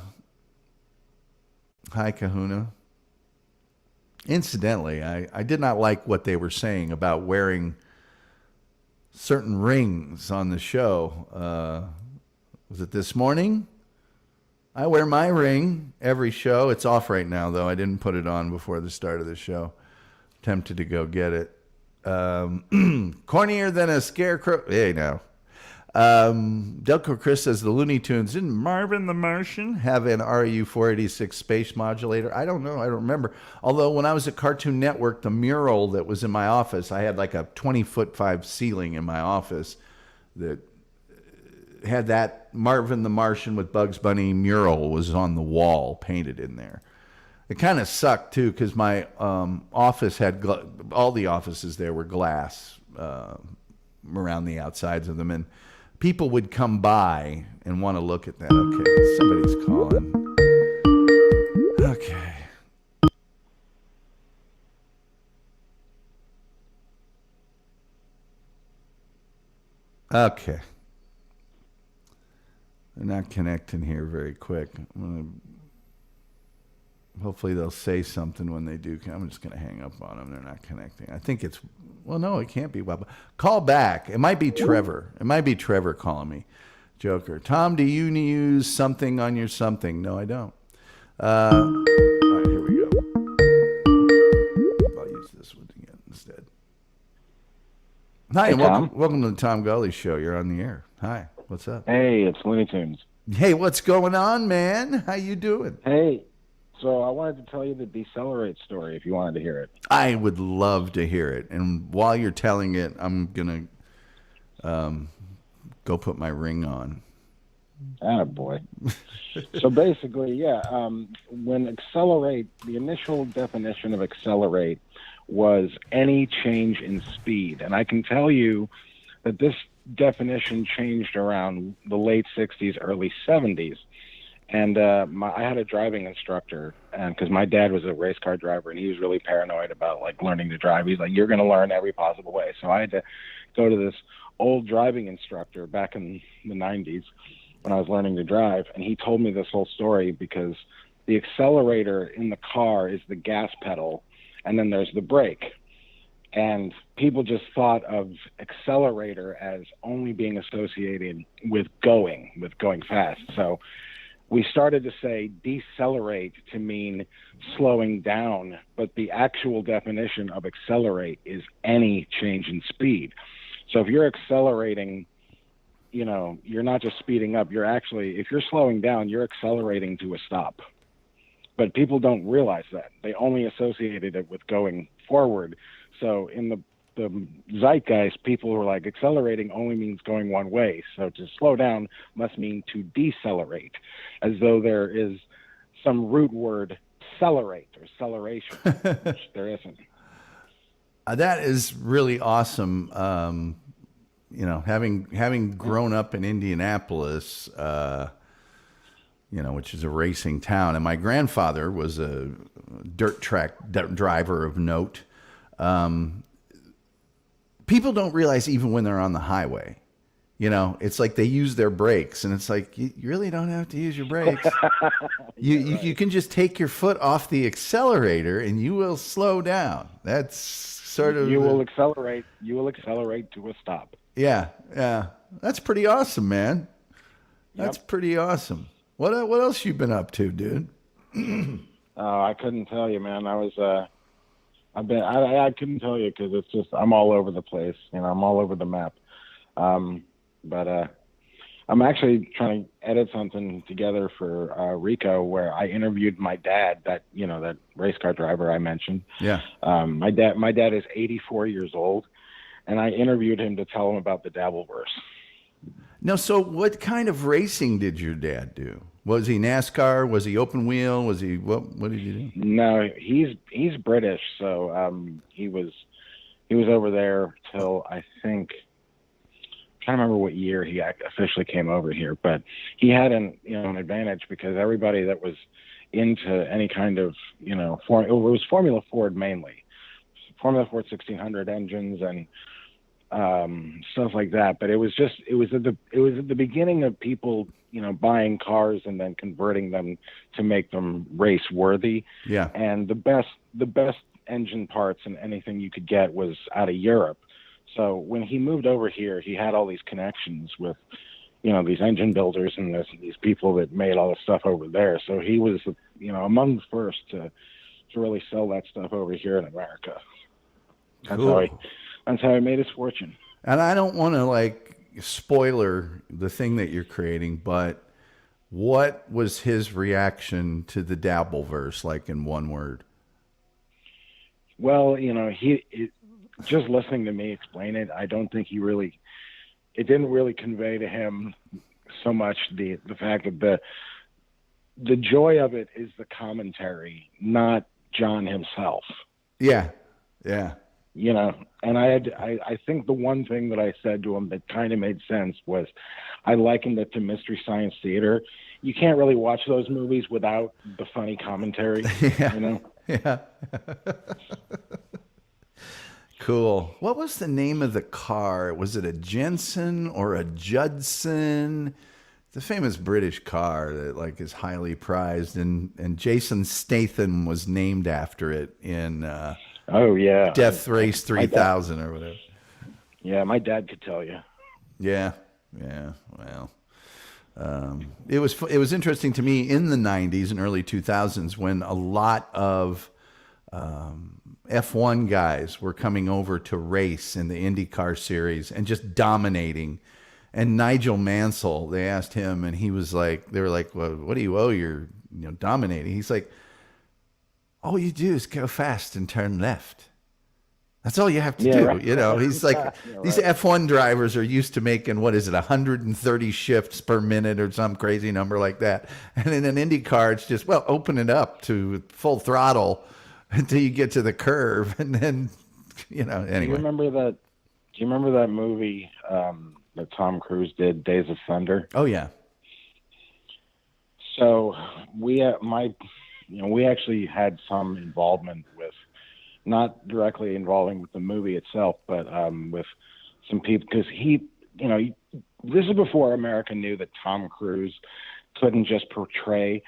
Kahuna. Incidentally, I did not like what they were saying about wearing certain rings on the show. Was it this morning? I wear my ring every show. It's off right now, though. I didn't put it on before the start of the show. Tempted to go get it. Cornier than a scarecrow. Hey, now. Delco Chris says the Looney Tunes, didn't Marvin the Martian have an RU-486 space modulator? I don't know. I don't remember. Although when I was at Cartoon Network, the mural that was in my office, I had like a 20-foot-5 ceiling in my office that had that Marvin the Martian with Bugs Bunny mural was on the wall, painted in there. It kind of sucked, too, because my office had, all the offices there were glass around the outsides of them, and people would come by and want to look at that. Okay, somebody's calling. Okay. Okay. They're not connecting here very quick. Hopefully they'll say something when they do. I'm just going to hang up on them. They're not connecting. I think it's, well, no, it can't be. Call back. It might be Trevor. It might be Trevor calling me. Joker. Tom, do you use something on your something? No, I don't. All right, here we go. I'll use this one again instead. Hi, hey, and welcome to the Tom Gully Show. You're on the air. Hi, what's up? Hey, it's Looney Tunes. Hey, what's going on, man? How you doing? Hey, so I wanted to tell you the Decelerate story if you wanted to hear it. I would love to hear it. And while you're telling it, I'm going to go put my ring on. Attaboy. So basically, yeah, when accelerate, the initial definition of accelerate was any change in speed. And I can tell you that this definition changed around the late 60s, early 70s. And I had a driving instructor, and because my dad was a race car driver, and he was really paranoid about like learning to drive. He's like, "You're going to learn every possible way." So I had to go to this old driving instructor back in the 90s when I was learning to drive, and he told me this whole story because the accelerator in the car is the gas pedal, and then there's the brake. And people just thought of accelerator as only being associated with going fast. So we started to say decelerate to mean slowing down, but the actual definition of accelerate is any change in speed. So if you're accelerating, you know, you're not just speeding up, you're actually, if you're slowing down, you're accelerating to a stop. But people don't realize that. They only associated it with going forward. So in the zeitgeist, people were like, accelerating only means going one way. So to slow down must mean to decelerate, as though there is some root word, accelerate or acceleration, which there isn't. That is really awesome. You know, having grown up in Indianapolis, you know, which is a racing town, and my grandfather was a dirt track driver of note. People don't realize even when they're on the highway, you know, it's like they use their brakes, and it's like, you really don't have to use your brakes. You can just take your foot off the accelerator and you will slow down. That's sort of, you will accelerate to a stop. Yeah. That's pretty awesome, man. That's pretty awesome. What else you been up to, dude? I couldn't tell you, man. I couldn't tell you because it's just, I'm all over the place. You know, I'm all over the map. But I'm actually trying to edit something together for Rico where I interviewed my dad, that race car driver I mentioned. Yeah. My dad is 84 years old, and I interviewed him to tell him about the Dabbleverse. No, so what kind of racing did your dad do? Was he NASCAR? Was he open wheel? Was he what did he do? No, he's British, so he was over there till I think, I'm trying to remember what year he officially came over here, but he had an advantage because everybody that was into any kind of it was Formula Ford mainly, Formula Ford 1600 engines and stuff like that. But it was at the beginning of people buying cars and then converting them to make them race worthy. Yeah. And the best engine parts and anything you could get was out of Europe. So when he moved over here, he had all these connections with, these engine builders and these people that made all the stuff over there. So he was, among the first to really sell that stuff over here in America. Cool. That's how he made his fortune. And I don't want to spoiler the thing that you're creating, but what was his reaction to the Dabbleverse, like in one word? Well, just listening to me explain it, I don't think it didn't really convey to him so much the fact that the joy of it is the commentary, not John himself. Yeah. And I think the one thing that I said to him that kind of made sense was I likened it to Mystery Science Theater. You can't really watch those movies without the funny commentary, Yeah. Cool. What was the name of the car? Was it a Jensen or a Judson? The famous British car that is highly prized, and Jason Statham was named after it in Death Race 3000 or whatever. Yeah, my dad could tell you. Yeah. Well, it was interesting to me in the 90s and early 2000s when a lot of F1 guys were coming over to race in the IndyCar series and just dominating. And Nigel Mansell, they asked him, and he was like, they were like, well, what do you owe you're dominating? He's like, all you do is go fast and turn left. That's all you have to do. Right. He's like, these F1 drivers are used to making, 130 shifts per minute or some crazy number like that. And in an Indy car, it's just, open it up to full throttle until you get to the curve. And then, anyway. Do you remember that movie that Tom Cruise did, Days of Thunder? Oh, yeah. So we actually had some involvement with, not directly involving with the movie itself, but with some people, because this is before America knew that Tom Cruise couldn't just portray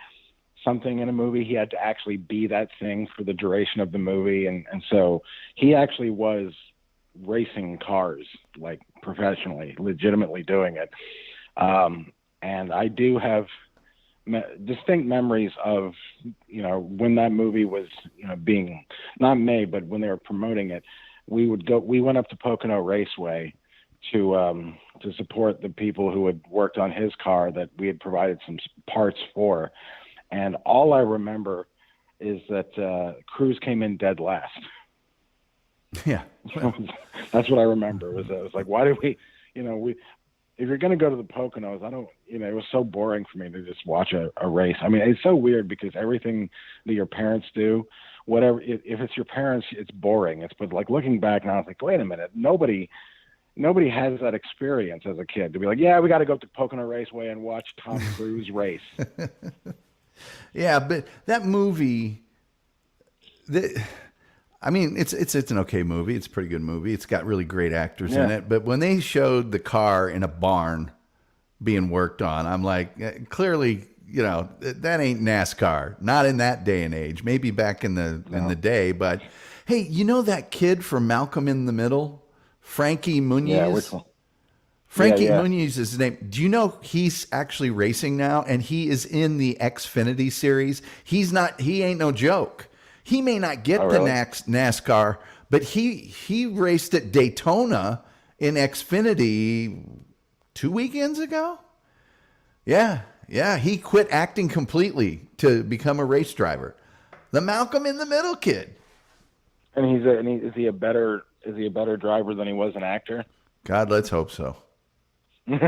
something in a movie. He had to actually be that thing for the duration of the movie. And so he actually was racing cars, professionally, legitimately doing it. And I do have distinct memories of, when that movie was, being not made, but when they were promoting it, we went up to Pocono Raceway to support the people who had worked on his car that we had provided some parts for. And all I remember is that Cruise came in dead last. Yeah. That's what I remember. It was like, why did we, if you're going to go to the Poconos, it was so boring for me to just watch a race. I mean, it's so weird because everything that your parents do, whatever, if it's your parents, it's boring. But looking back now, it's like, wait a minute, nobody has that experience as a kid to be like, yeah, we got to go to Pocono Raceway and watch Tom Cruise race. Yeah, but that movie, it's an okay movie. It's a pretty good movie. It's got really great actors in it. But when they showed the car in a barn being worked on, I'm like, clearly, that ain't NASCAR. Not in that day and age. Maybe back in the day. But hey, that kid from Malcolm in the Middle, Frankie Muniz? Yeah, which one? Frankie Muniz is his name. Do you know he's actually racing now, and he is in the Xfinity series? He ain't no joke. He may not get the NASCAR, but he raced at Daytona in Xfinity 2 weekends ago. Yeah. He quit acting completely to become a race driver. The Malcolm in the Middle kid. And is he a better driver than he was an actor? God, let's hope so. Because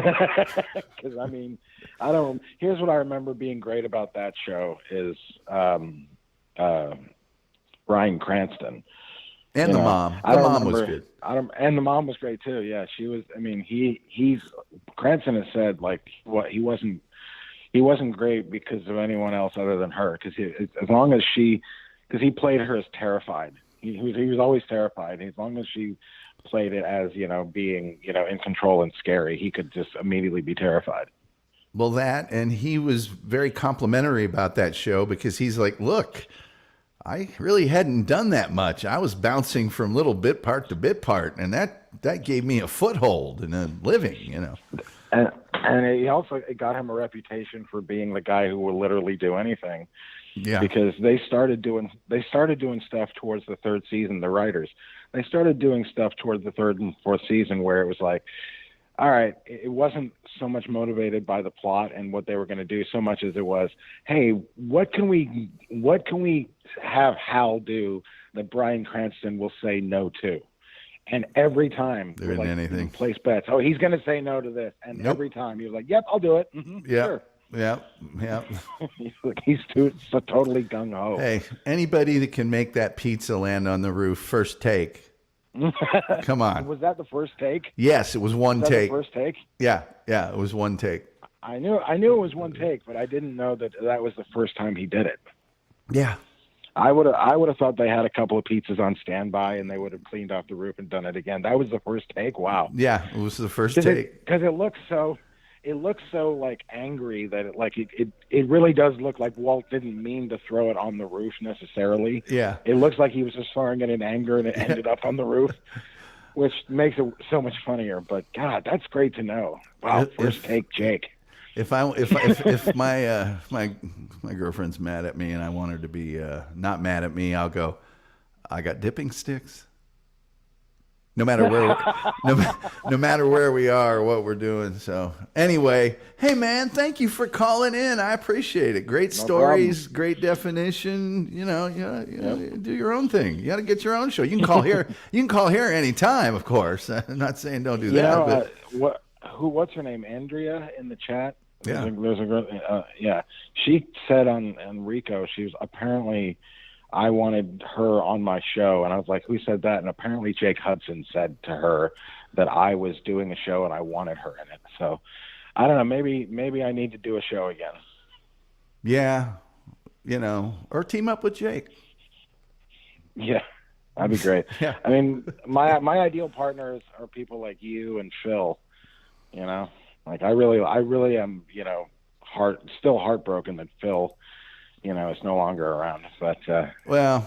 here's what I remember being great about that show is Bryan Cranston. And the mom. The mom was good. And the mom was great too. Yeah, she was. I mean, Cranston has said he wasn't great because of anyone else other than her. Because he played her as terrified. He was always terrified. As long as she played it as being in control and scary, he could just immediately be terrified. Well, and he was very complimentary about that show because he's like, look, I really hadn't done that much. I was bouncing from little bit part to bit part, and that gave me a foothold in a living, you know. And he also, it got him a reputation for being the guy who will literally do anything. Yeah. Because they started doing stuff towards the third season, the writers. They started doing stuff towards the third and fourth season where it was like, all right, it wasn't so much motivated by the plot and what they were going to do so much as it was, hey, what can we have Hal do that Bryan Cranston will say no to? And every time there isn't anything. Place bets. Oh, he's going to say no to this. And Nope. Every time he was like, yep, I'll do it. Mm-hmm, Yeah. Sure. Yeah. He's so totally gung-ho. Hey, anybody that can make that pizza land on the roof first take. Come on. Was that the first take? Yes, it was one Was that take. the first take? Yeah, it was one take. I knew it was one take, but I didn't know that was the first time he did it. Yeah. I would have thought they had a couple of pizzas on standby and they would have cleaned off the roof and done it again. That was the first take. Wow. Yeah, it was the first take. Because it looks so like angry that it really does look like Walt didn't mean to throw it on the roof necessarily. Yeah. It looks like he was just throwing it in anger and it ended up on the roof, which makes it so much funnier. But God, that's great to know. Wow, first take, Jake. If my my girlfriend's mad at me and I want her to be not mad at me, I'll go, I got dipping sticks. No matter where, no matter where we are or what we're doing. So anyway, hey man, thank you for calling in. I appreciate it. Great stories, great definition. You know, do your own thing. You got to get your own show. You can call here. You can call here anytime, of course. I'm not saying don't do that. But what's her name? Andrea in the chat. Yeah. There's a girl. Yeah, she said on Rico, she was apparently. I wanted her on my show, and I was like, who said that? And apparently Jake Hudson said to her that I was doing a show and I wanted her in it. So I don't know, maybe I need to do a show again. Yeah, or team up with Jake. Yeah, that'd be great. Yeah. I mean, my ideal partners are people like you and Phil, like I really am, still heartbroken that Phil, is no longer around. But well,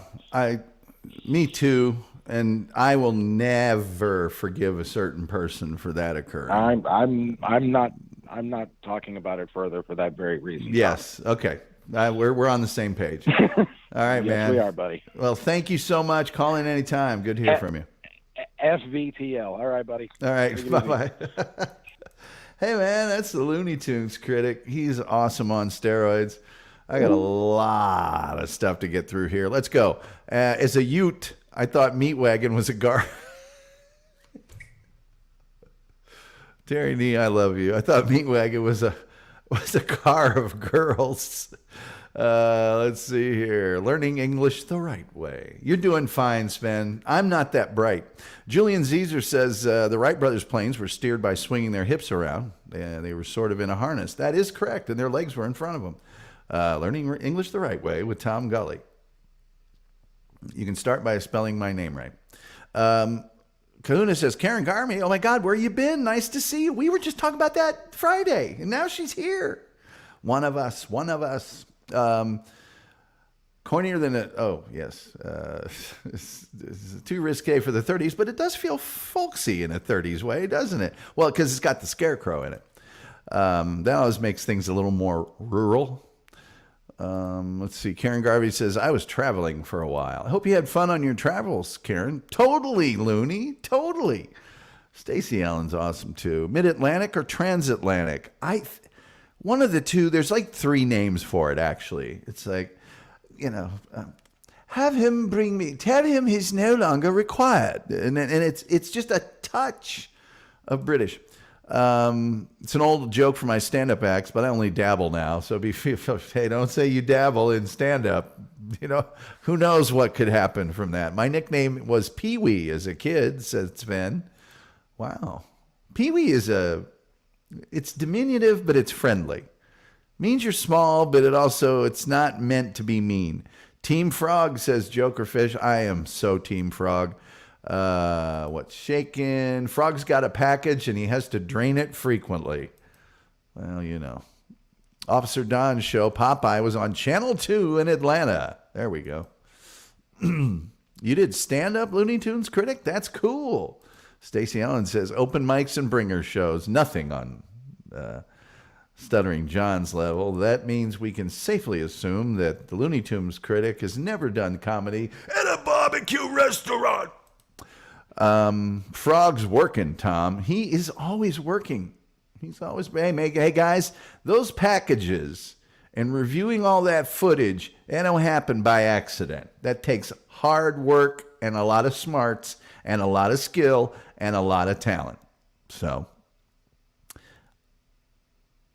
me too, and I will never forgive a certain person for that occurring. I'm not talking about it further for that very reason. Yes. Okay. We're on the same page. All right, yes, man. We are, buddy. Well, thank you so much. Call in anytime. Good to hear from you. FVTL. All right, buddy. All right. Bye-bye. Hey, man, that's the Looney Tunes critic. He's awesome on steroids. I got a lot of stuff to get through here. Let's go. As a Ute, I thought Meat Wagon was a gar. Terry Nee, I love you. I thought Meat Wagon was a car of girls. Let's see here. Learning English the right way. You're doing fine, Sven. I'm not that bright. Julian Zezer says the Wright brothers' planes were steered by swinging their hips around. They were sort of in a harness. That is correct, and their legs were in front of them. Learning English the right way with Tom Gully. You can start by spelling my name right. Kahuna says, Karen Garmy, oh my God, where you been? Nice to see you. We were just talking about that Friday, and now she's here. One of us. Cornier than a, oh, yes. It's too risque for the 30s, but it does feel folksy in a 30s way, doesn't it? Well, because it's got the scarecrow in it. That always makes things a little more rural. Let's see. Karen Garvey says, I was traveling for a while. I hope you had fun on your travels, Karen. Totally, Looney. Totally. Stacey Allen's awesome, too. Mid-Atlantic or Transatlantic? One of the two. There's like three names for it, actually. It's like, have him bring me. Tell him he's no longer required. And it's just a touch of British. It's an old joke for my stand-up acts, but I only dabble now. So hey, don't say you dabble in stand-up. Who knows what could happen from that. My nickname was Pee-wee as a kid, says Sven. Wow. Pee-wee it's diminutive, but it's friendly. Means you're small, but it's not meant to be mean. Team Frog, says Jokerfish. I am so Team Frog. What's shaking? Frog's got a package and he has to drain it frequently. Well, Officer Don's show, Popeye, was on Channel 2 in Atlanta. There we go. You did stand-up Looney Tunes critic? That's cool. Stacey Allen says, open mics and bringer shows. Nothing on Stuttering John's level. That means we can safely assume that the Looney Tunes critic has never done comedy at a barbecue restaurant. Frog's working, Tom. He is always working. He's always, hey guys, those packages and reviewing all that footage, that don't happen by accident. That takes hard work and a lot of smarts and a lot of skill and a lot of talent. So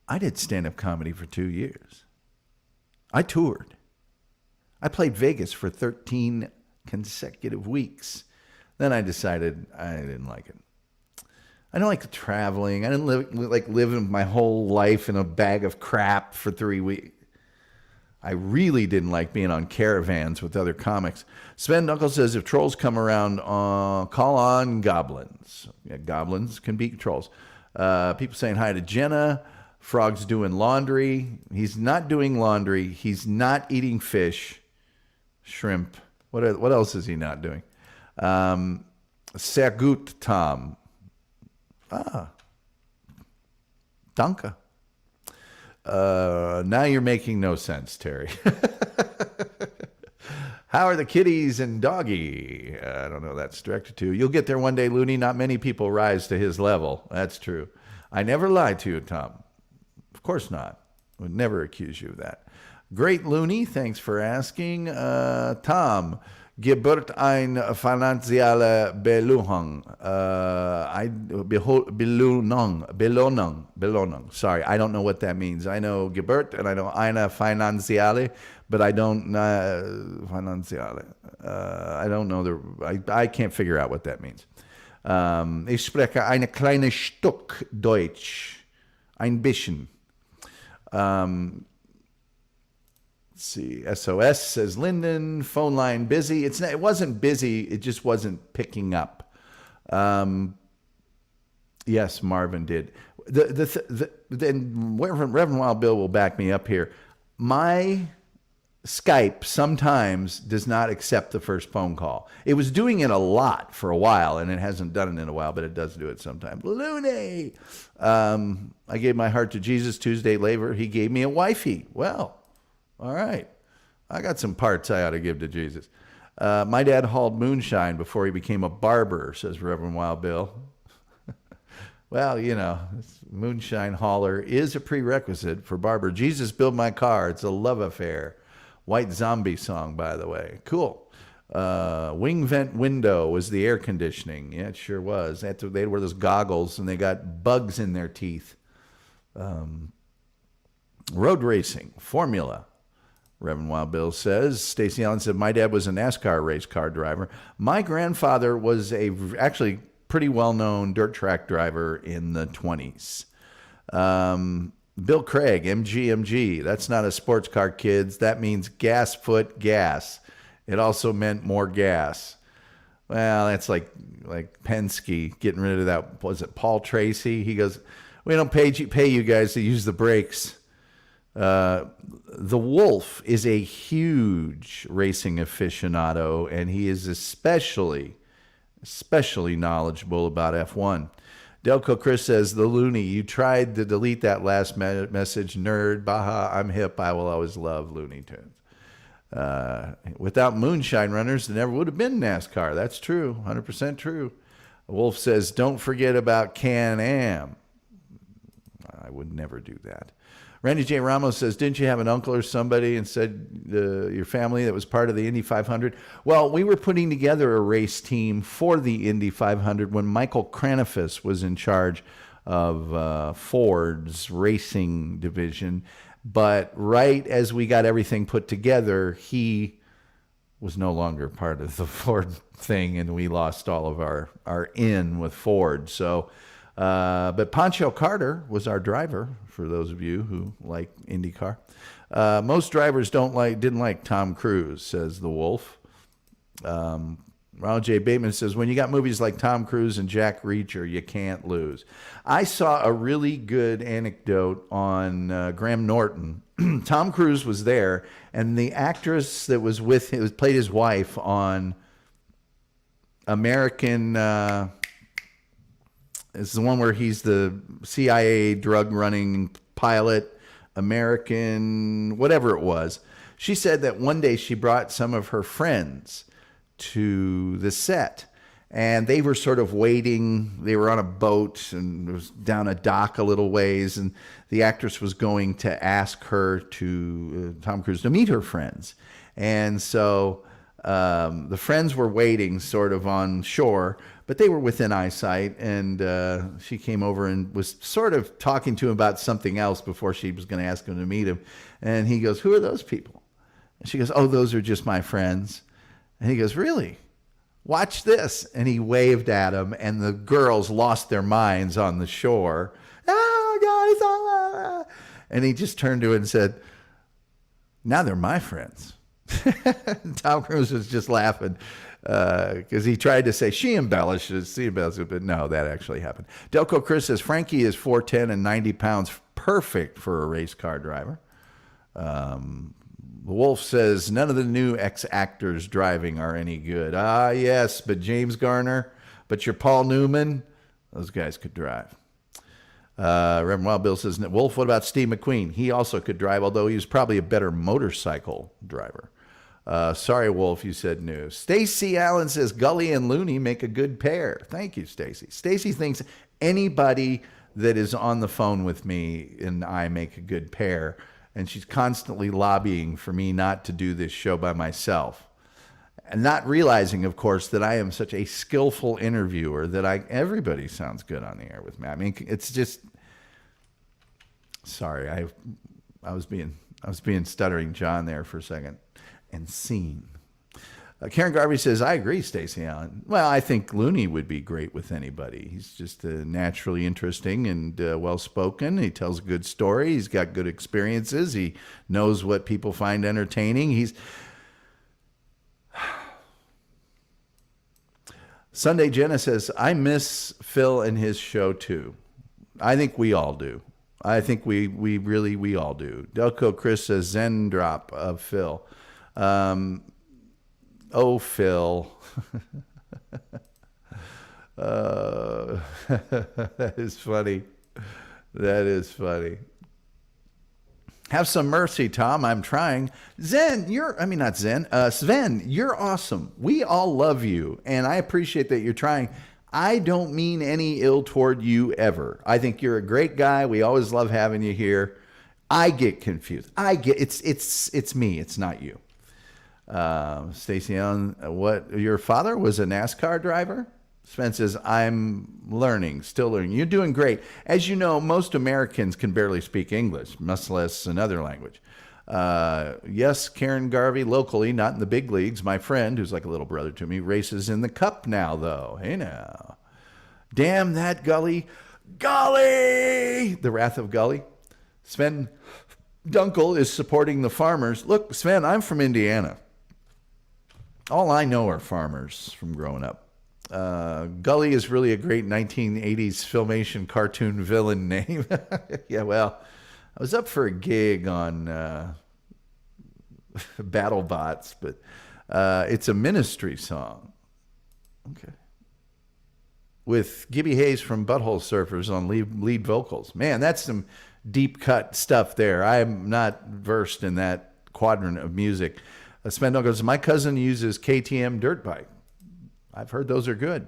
I did stand-up comedy for 2 years. I toured. I played Vegas for 13 consecutive weeks. Then I decided I didn't like it. I don't like the traveling. I didn't like living my whole life in a bag of crap for 3 weeks. I really didn't like being on caravans with other comics. Sven Knuckle says, if trolls come around, call on goblins. Yeah, goblins can beat trolls. People saying hi to Jenna. Frog's doing laundry. He's not doing laundry. He's not eating fish, shrimp. What else is he not doing? Sehr gut, Tom. Danke. Now you're making no sense, Terry. How are the kitties and doggy? I don't know that's directed to. You'll get there one day, Looney. Not many people rise to his level. That's true. I never lied to you, Tom. Of course not. Would never accuse you of that. Great, Looney. Thanks for asking. Tom, Geburt ein finanzielle Belohnung. Sorry, I don't know what that means. I know Geburt and I know eine finanzielle, but I don't finanzielle. I don't know I can't figure out what that means. Ich spreche eine kleine Stück Deutsch. Ein bisschen. Let's see. SOS says Lyndon, phone line busy. It wasn't busy. It just wasn't picking up. Yes, Marvin did. Then Reverend Wild Bill will back me up here. My Skype sometimes does not accept the first phone call. It was doing it a lot for a while, and it hasn't done it in a while, but it does do it sometimes. Looney! I gave my heart to Jesus Tuesday later. He gave me a wifey. Well, all right. I got some parts I ought to give to Jesus. My dad hauled moonshine before he became a barber, says Reverend Wild Bill. Well, you know, moonshine hauler is a prerequisite for barber. Jesus built my car. It's a love affair. White Zombie song, by the way. Cool. Wing vent window was the air conditioning. Yeah, it sure was. They wear those goggles, and they got bugs in their teeth. Road racing, Formula. Reverend Wild Bill says. Stacey Allen said, my dad was a NASCAR race car driver. My grandfather was actually pretty well-known dirt track driver in the 20s. Bill Craig, MGMG. That's not a sports car, kids. That means gas foot gas. It also meant more gas. Well, that's like Penske getting rid of that. Was it Paul Tracy? He goes, we don't pay you guys to use the brakes. The Wolf is a huge racing aficionado, and he is especially knowledgeable about F1. Delco Chris says, the Looney, you tried to delete that last message, nerd. Baha, I'm hip. I will always love Looney Tunes. Without moonshine runners, there never would have been NASCAR. That's true. 100% true. Wolf says, don't forget about Can-Am. I would never do that. Randy J. Ramos says, didn't you have an uncle or somebody and said your family that was part of the Indy 500? Well, we were putting together a race team for the Indy 500 when Michael Kranifus was in charge of Ford's racing division. But right as we got everything put together, he was no longer part of the Ford thing, and we lost all of our in with Ford. So, but Pancho Carter was our driver, for those of you who like IndyCar. Most drivers didn't like Tom Cruise, says the Wolf. Ronald J. Bateman says, when you got movies like Tom Cruise and Jack Reacher, you can't lose. I saw a really good anecdote on Graham Norton Tom Cruise was there, and the actress that was with him played his wife on American. It's the one where he's the CIA drug running pilot, American, whatever it was. She said that one day she brought some of her friends to the set, and they were sort of waiting. They were on a boat and it was down a dock a little ways, and the actress was going to ask her to, Tom Cruise, to meet her friends. And so the friends were waiting sort of on shore, but they were within eyesight, and she came over and was sort of talking to him about something else before she was going to ask him to meet him. And he goes, "Who are those people?" And she goes, "Oh, those are just my friends." And he goes, "Really? Watch this." And he waved at him, and the girls lost their minds on the shore. "Oh, guys, ah." And he just turned to it and said, "Now they're my friends." Tom Cruise was just laughing because he tried to say she embellishes, but no, that actually happened. Delco Chris says Frankie is 4'10" and 90 pounds, perfect for a race car driver. Wolf says none of the new ex-actors driving are any good. Ah, yes, but James Garner, but your Paul Newman, those guys could drive. Reverend Wild Bill says, Wolf, what about Steve McQueen? He also could drive, although he was probably a better motorcycle driver. Sorry, Wolf, you said no. Stacy Allen says Gully and Looney make a good pair. Thank you, Stacy. Stacy thinks anybody that is on the phone with me and I make a good pair, and she's constantly lobbying for me not to do this show by myself. And not realizing, of course, that I am such a skillful interviewer that everybody sounds good on the air with me. I mean, it's just, sorry, I was being stuttering John there for a second. And scene. Karen Garvey says, I agree, Stacey Allen. Well, I think Looney would be great with anybody. He's just naturally interesting and well-spoken. He tells a good story. He's got good experiences. He knows what people find entertaining. Sunday Jenna says, I miss Phil and his show too. I think we all do. I think we all do. Delco Chris says, Zen drop of Phil. Oh, Phil. That is funny. That is funny. Have some mercy, Tom. I'm trying. Sven, you're awesome. We all love you, and I appreciate that you're trying. I don't mean any ill toward you ever. I think you're a great guy. We always love having you here. I get confused. It's me. It's not you. Stacey Allen, what, your father was a NASCAR driver? Sven says, I'm still learning. You're doing great. As you know, most Americans can barely speak English, much less another language. Yes, Karen Garvey, locally, not in the big leagues. My friend, who's like a little brother to me, races in the Cup now, though. Hey, now. Damn that Gully. Gully! The wrath of Gully. Sven Dunkel is supporting the farmers. Look, Sven, I'm from Indiana. All I know are farmers from growing up. Gully is really a great 1980s Filmation cartoon villain name. Yeah, well, I was up for a gig on BattleBots, but it's a Ministry song. Okay. With Gibby Hayes from Butthole Surfers on lead vocals. Man, that's some deep cut stuff there. I'm not versed in that quadrant of music. Spendell goes, my cousin uses KTM dirt bike. I've heard those are good.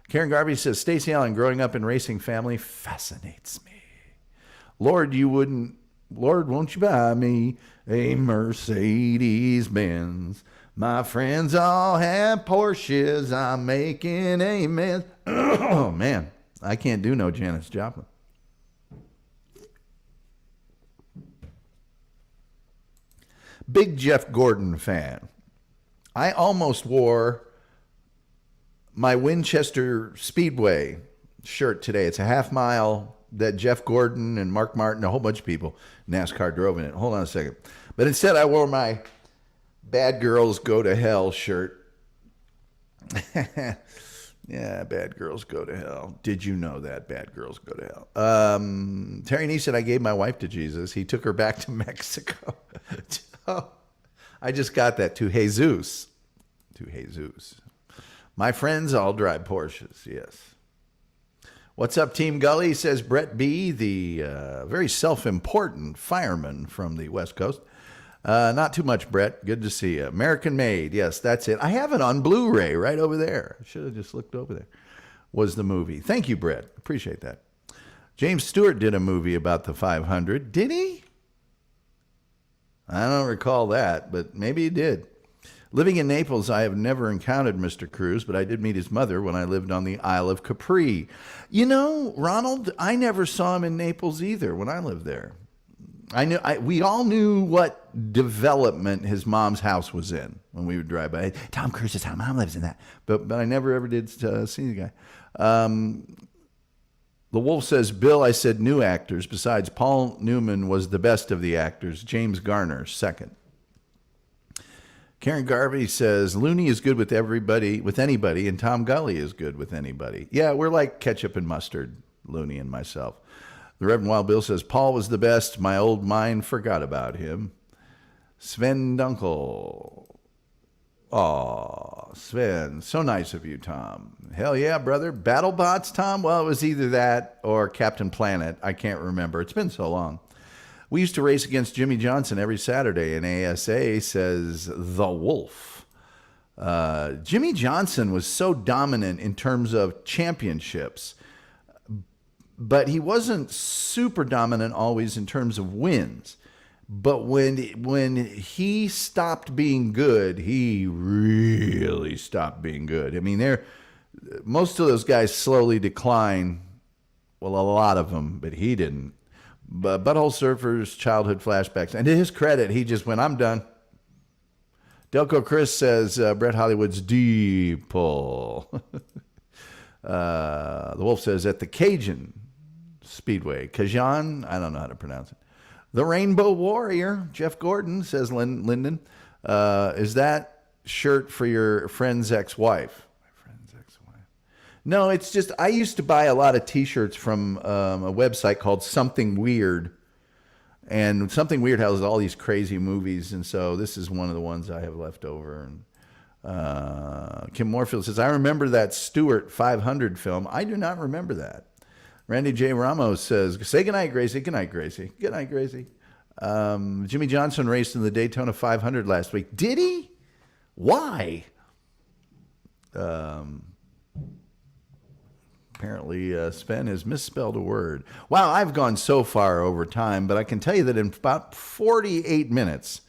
Karen Garvey says, Stacey Allen, growing up in racing family fascinates me. Lord, won't you buy me a Mercedes Benz? My friends all have Porsches. I'm making amends. Oh, man. I can't do no Janis Joplin. Big Jeff Gordon fan. I almost wore my Winchester Speedway shirt today. It's a half mile that Jeff Gordon and Mark Martin, a whole bunch of people, NASCAR drove in it. Hold on a second. But instead I wore my Bad Girls Go to Hell shirt. Yeah, bad girls go to hell. Did you know that? Bad girls go to hell. Terry Nee said, I gave my wife to Jesus. He took her back to Mexico. Oh, I just got that. To Jesus. To Jesus. My friends all drive Porsches, yes. What's up, Team Gully, says Brett B., the very self-important fireman from the West Coast. Not too much, Brett. Good to see you. American Made. Yes, that's it. I have it on Blu-ray right over there. I should have just looked over there. Was the movie. Thank you, Brett. Appreciate that. James Stewart did a movie about the 500. Did he? I don't recall that, but maybe he did. Living in Naples, I have never encountered Mr. Cruz, but I did meet his mother when I lived on the Isle of Capri. You know, Ronald, I never saw him in Naples either when I lived there. We all knew what development his mom's house was in when we would drive by. Tom Cruise's house, mom lives in that. But I never ever did see the guy. The Wolf says, Bill, I said new actors. Besides, Paul Newman was the best of the actors. James Garner, second. Karen Garvey says, Looney is good with everybody, with anybody, and Tom Gully is good with anybody. Yeah, we're like ketchup and mustard, Looney and myself. The Reverend Wild Bill says, Paul was the best. My old mind forgot about him. Sven Dunkel. Aw, Sven, so nice of you, Tom. Hell yeah, brother. BattleBots, Tom? Well, it was either that or Captain Planet. I can't remember. It's been so long. We used to race against Jimmy Johnson every Saturday in ASA, says The Wolf. Jimmy Johnson was so dominant in terms of championships, but he wasn't super dominant always in terms of wins. But when he stopped being good, he really stopped being good. I mean, most of those guys slowly decline. Well, a lot of them, but he didn't. But Butthole Surfer's childhood flashbacks. And to his credit, he just went, I'm done. Delco Chris says, Brett Hollywood's deep pull. The Wolf says, at the Cajun Speedway. Cajun, I don't know how to pronounce it. The Rainbow Warrior, Jeff Gordon, says Lyndon. Is that shirt for your friend's ex-wife? My friend's ex-wife. No, it's just, I used to buy a lot of T-shirts from a website called Something Weird. And Something Weird has all these crazy movies. And so this is one of the ones I have left over. And Kim Moorfield says, I remember that Stewart 500 film. I do not remember that. Randy J. Ramos says, say goodnight, Gracie. Goodnight, Gracie. Goodnight, Gracie. Jimmy Johnson raced in the Daytona 500 last week. Did he? Why? Apparently, Sven has misspelled a word. Wow, I've gone so far over time, but I can tell you that in about 48 minutes,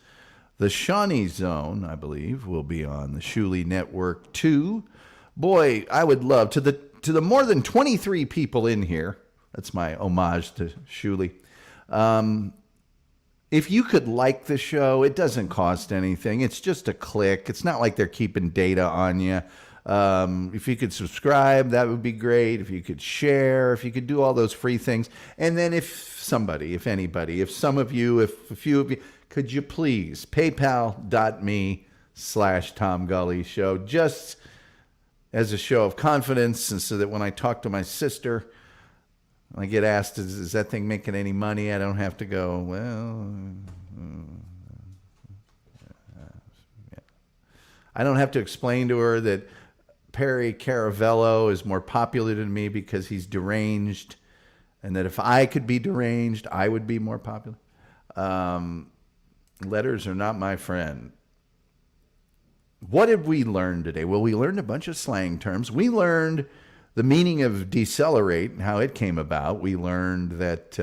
the Shawnee Zone, I believe, will be on the Shuley Network 2. Boy, I would love to the more than 23 people in here. That's my homage to Shuley. If you could like the show, it doesn't cost anything. It's just a click. It's not like they're keeping data on you. If you could subscribe, that would be great. If you could share, if you could do all those free things. And then if some of you, if a few of you, could you please paypal.me/Tom Gully Show, just as a show of confidence, and so that when I talk to my sister, I get asked, is that thing making any money? I don't have to go, well, yeah. I don't have to explain to her that Perry Caravello is more popular than me because he's deranged, and that if I could be deranged, I would be more popular. Letters are not my friend. What did we learn today? Well, we learned a bunch of slang terms. We learned the meaning of decelerate and how it came about. We learned that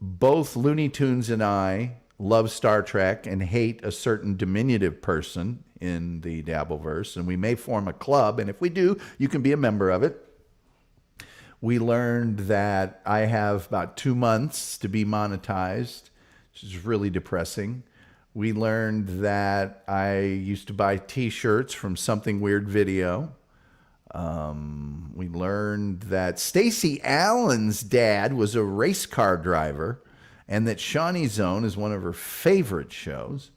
both Looney Tunes and I love Star Trek and hate a certain diminutive person in the Dabbleverse, and we may form a club, and if we do, you can be a member of it. We learned that I have about 2 months to be monetized, which is really depressing. We learned that I used to buy T-shirts from Something Weird Video. We learned that Stacey Allen's dad was a race car driver and that Shawnee Zone is one of her favorite shows.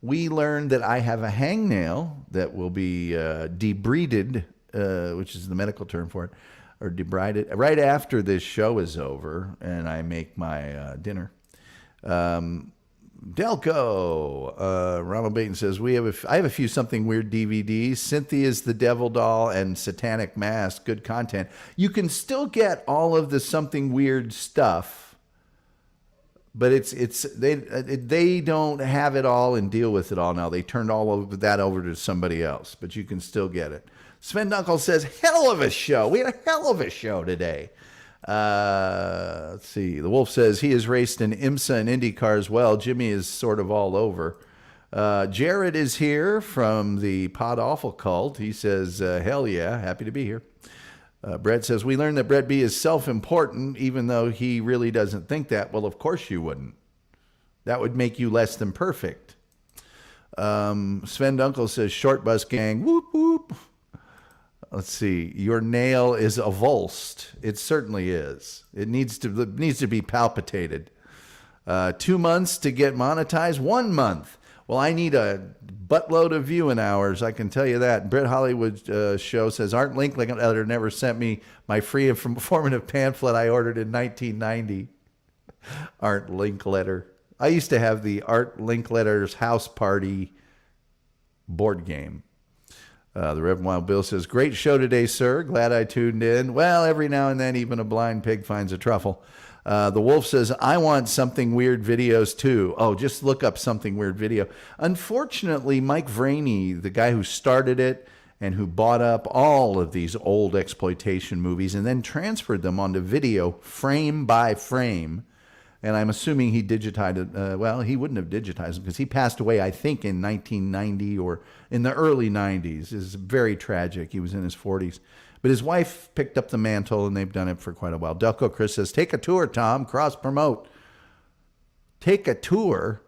we learned that I have a hangnail that will be debrided, which is the medical term for it, or debrided, right after this show is over and I make my dinner. Delco, Ronald Baton says, I have a few Something Weird DVDs. Cynthia's The Devil Doll and Satanic Mask. Good content. You can still get all of the Something Weird stuff, but they don't have it all and deal with it all now. They turned all of that over to somebody else, but you can still get it. Sven Dunkel says, hell of a show. We had a hell of a show today. Let's see. The Wolf says he has raced in IMSA and IndyCar as well. Jimmy is sort of all over. Jared is here from the Pod Awful Cult. He says, hell yeah, happy to be here. Brett says, we learned that Brett B is self-important, even though he really doesn't think that. Well, of course you wouldn't. That would make you less than perfect. Sven Dunkel says, short bus gang, whoop, whoop. Let's see. Your nail is avulsed. It certainly is. It needs to be palpitated. 2 months to get monetized. 1 month. Well, I need a buttload of viewing hours. I can tell you that. Brett Hollywood show says, Art Linkletter never sent me my free informative pamphlet I ordered in 1990. Art Linkletter. I used to have the Art Linkletter's House Party board game. The Reverend Wild Bill says, great show today, sir. Glad I tuned in. Well, every now and then, even a blind pig finds a truffle. The Wolf says, I want Something Weird videos too. Oh, just look up Something Weird video. Unfortunately, Mike Vraney, the guy who started it and who bought up all of these old exploitation movies and then transferred them onto video frame by frame. And I'm assuming he digitized it. Well, he wouldn't have digitized it because he passed away, I think, in 1990 or in the early 90s. It's very tragic. He was in his 40s. But his wife picked up the mantle, and they've done it for quite a while. Delco Chris says, take a tour, Tom. Cross-promote. Take a tour?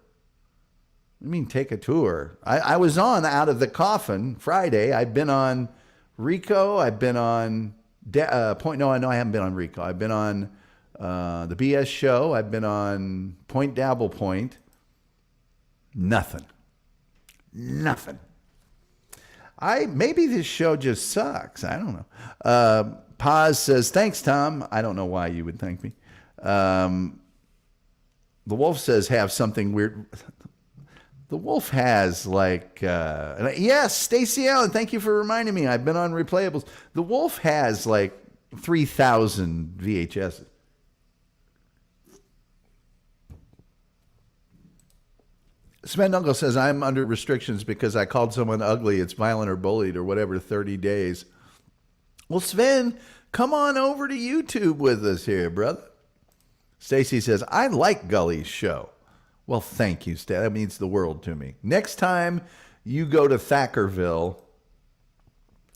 What do you mean, take a tour? I was on Out of the Coffin Friday. I've been on Rico. I've been on Point. No, I haven't been on Rico. I've been on the BS show. I've been on Point Dabble Point. Nothing. Maybe this show just sucks. I don't know. Paz says, thanks, Tom. I don't know why you would thank me. The Wolf says, have something weird. The Wolf has yes, Stacey Allen, thank you for reminding me. I've been on Replayables. The Wolf has 3,000 VHSs. Sven Dunkel says, I'm under restrictions because I called someone ugly. It's violent or bullied or whatever, 30 days. Well, Sven, come on over to YouTube with us here, brother. Stacy says, I like Gully's show. Well, thank you, Stan. That means the world to me. Next time you go to Thackerville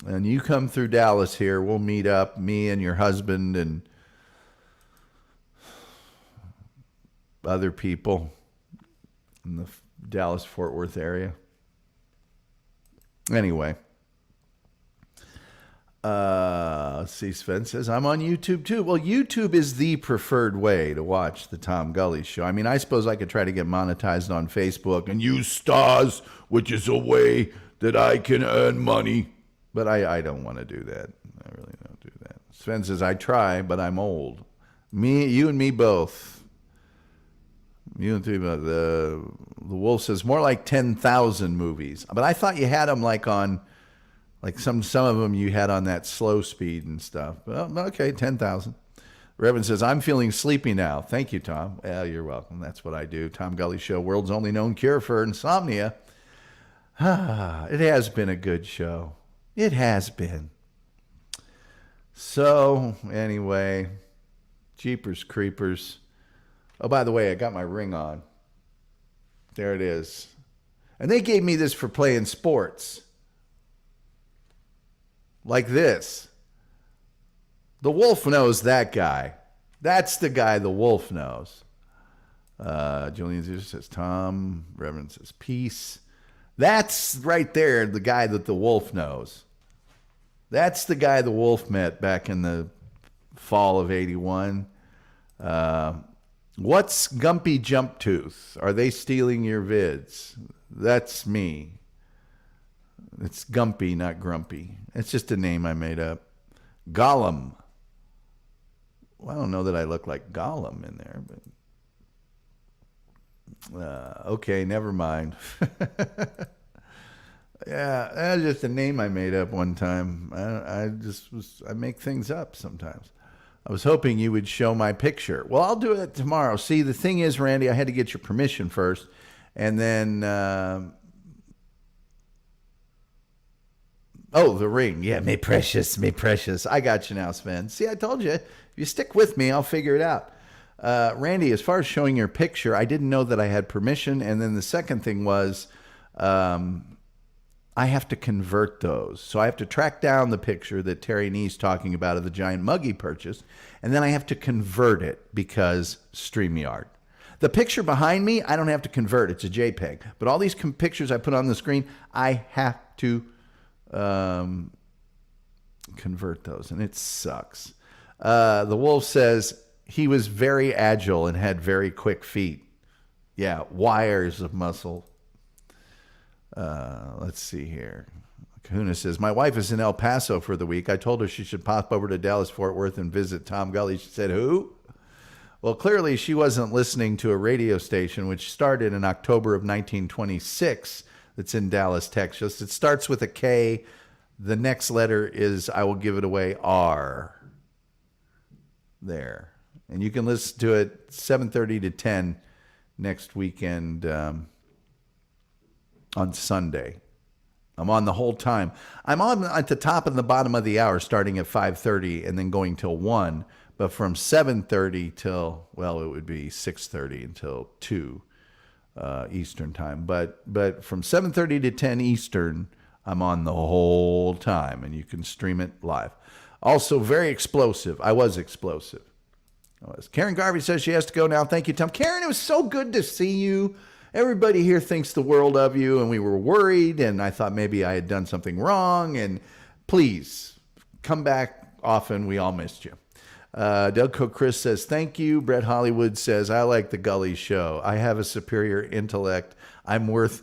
and you come through Dallas here, we'll meet up, me and your husband and other people in the Dallas-Fort Worth area. Anyway. Let's see, Sven says, I'm on YouTube too. Well, YouTube is the preferred way to watch the Tom Gully Show. I mean, I suppose I could try to get monetized on Facebook and use stars, which is a way that I can earn money. But I don't want to do that. I really don't do that. Sven says, I try, but I'm old. You and me both. You and the Wolf says more like 10,000 movies, but I thought you had them on some of them you had on that slow speed and stuff. Well, okay, 10,000. Reverend says, I'm feeling sleepy now. Thank you, Tom. Yeah, you're welcome. That's what I do. Tom Gully Show, world's only known cure for insomnia. It has been a good show. It has been. So anyway, Jeepers Creepers. Oh, by the way, I got my ring on. There it is. And they gave me this for playing sports. Like this. The Wolf knows that guy. That's the guy the Wolf knows. Julian says, Tom. Reverend says, peace. That's right there, the guy that the Wolf knows. That's the guy the Wolf met back in the fall of 81. What's Gumpy Jump Tooth? Are they stealing your vids? That's me. It's Gumpy, not Grumpy. It's just a name I made up. Gollum. Well, I don't know that I look like Gollum in there, but okay, never mind. Yeah, that's just a name I made up one time. I make things up sometimes. I was hoping you would show my picture. Well, I'll do it tomorrow. See, the thing is, Randy, I had to get your permission first, and then the ring. Yeah, me precious. I got you now, Sven. See, I told you. If you stick with me, I'll figure it out. Randy, as far as showing your picture, I didn't know that I had permission. And then the second thing was I have to convert those. So I have to track down the picture that Terry Nee's talking about of the giant mug he purchased. And then I have to convert it because StreamYard. The picture behind me, I don't have to convert. It's a JPEG. But all these pictures I put on the screen, I have to convert those. And it sucks. The Wolf says he was very agile and had very quick feet. Yeah, wires of muscle. Let's see here. Kahuna says, my wife is in El Paso for the week. I told her she should pop over to Dallas-Fort Worth and visit Tom Gully. She said, who? Well, clearly she wasn't listening to a radio station which started in October of 1926 that's in Dallas, Texas. It starts with a K. The next letter is, I will give it away, R. There. And you can listen to it 7:30 to 10 next weekend on Sunday. I'm on the whole time. I'm on at the top and the bottom of the hour starting at 5:30 and then going till 1. But from 7:30 till, well, it would be 6:30 until 2 Eastern time. But from 7:30 to 10 Eastern, I'm on the whole time, and you can stream it live. Also, very explosive. I was explosive. Karen Garvey says she has to go now. Thank you, Tom. Karen, it was so good to see you. Everybody here thinks the world of you, and we were worried, and I thought maybe I had done something wrong. And please, come back often. We all missed you. Delco Chris says, thank you. Brett Hollywood says, I like the Gully show. I have a superior intellect. I'm worth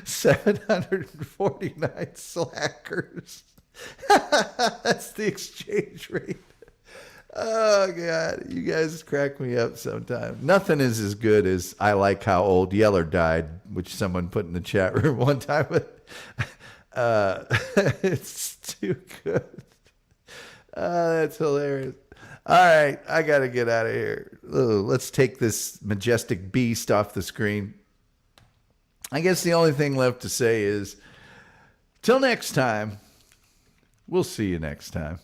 749 slackers. That's the exchange rate. Oh, God. You guys crack me up sometimes. Nothing is as good as I like how old Yeller died, which someone put in the chat room one time. But it's too good. That's hilarious. All right. I got to get out of here. Let's take this majestic beast off the screen. I guess the only thing left to say is, till next time, we'll see you next time.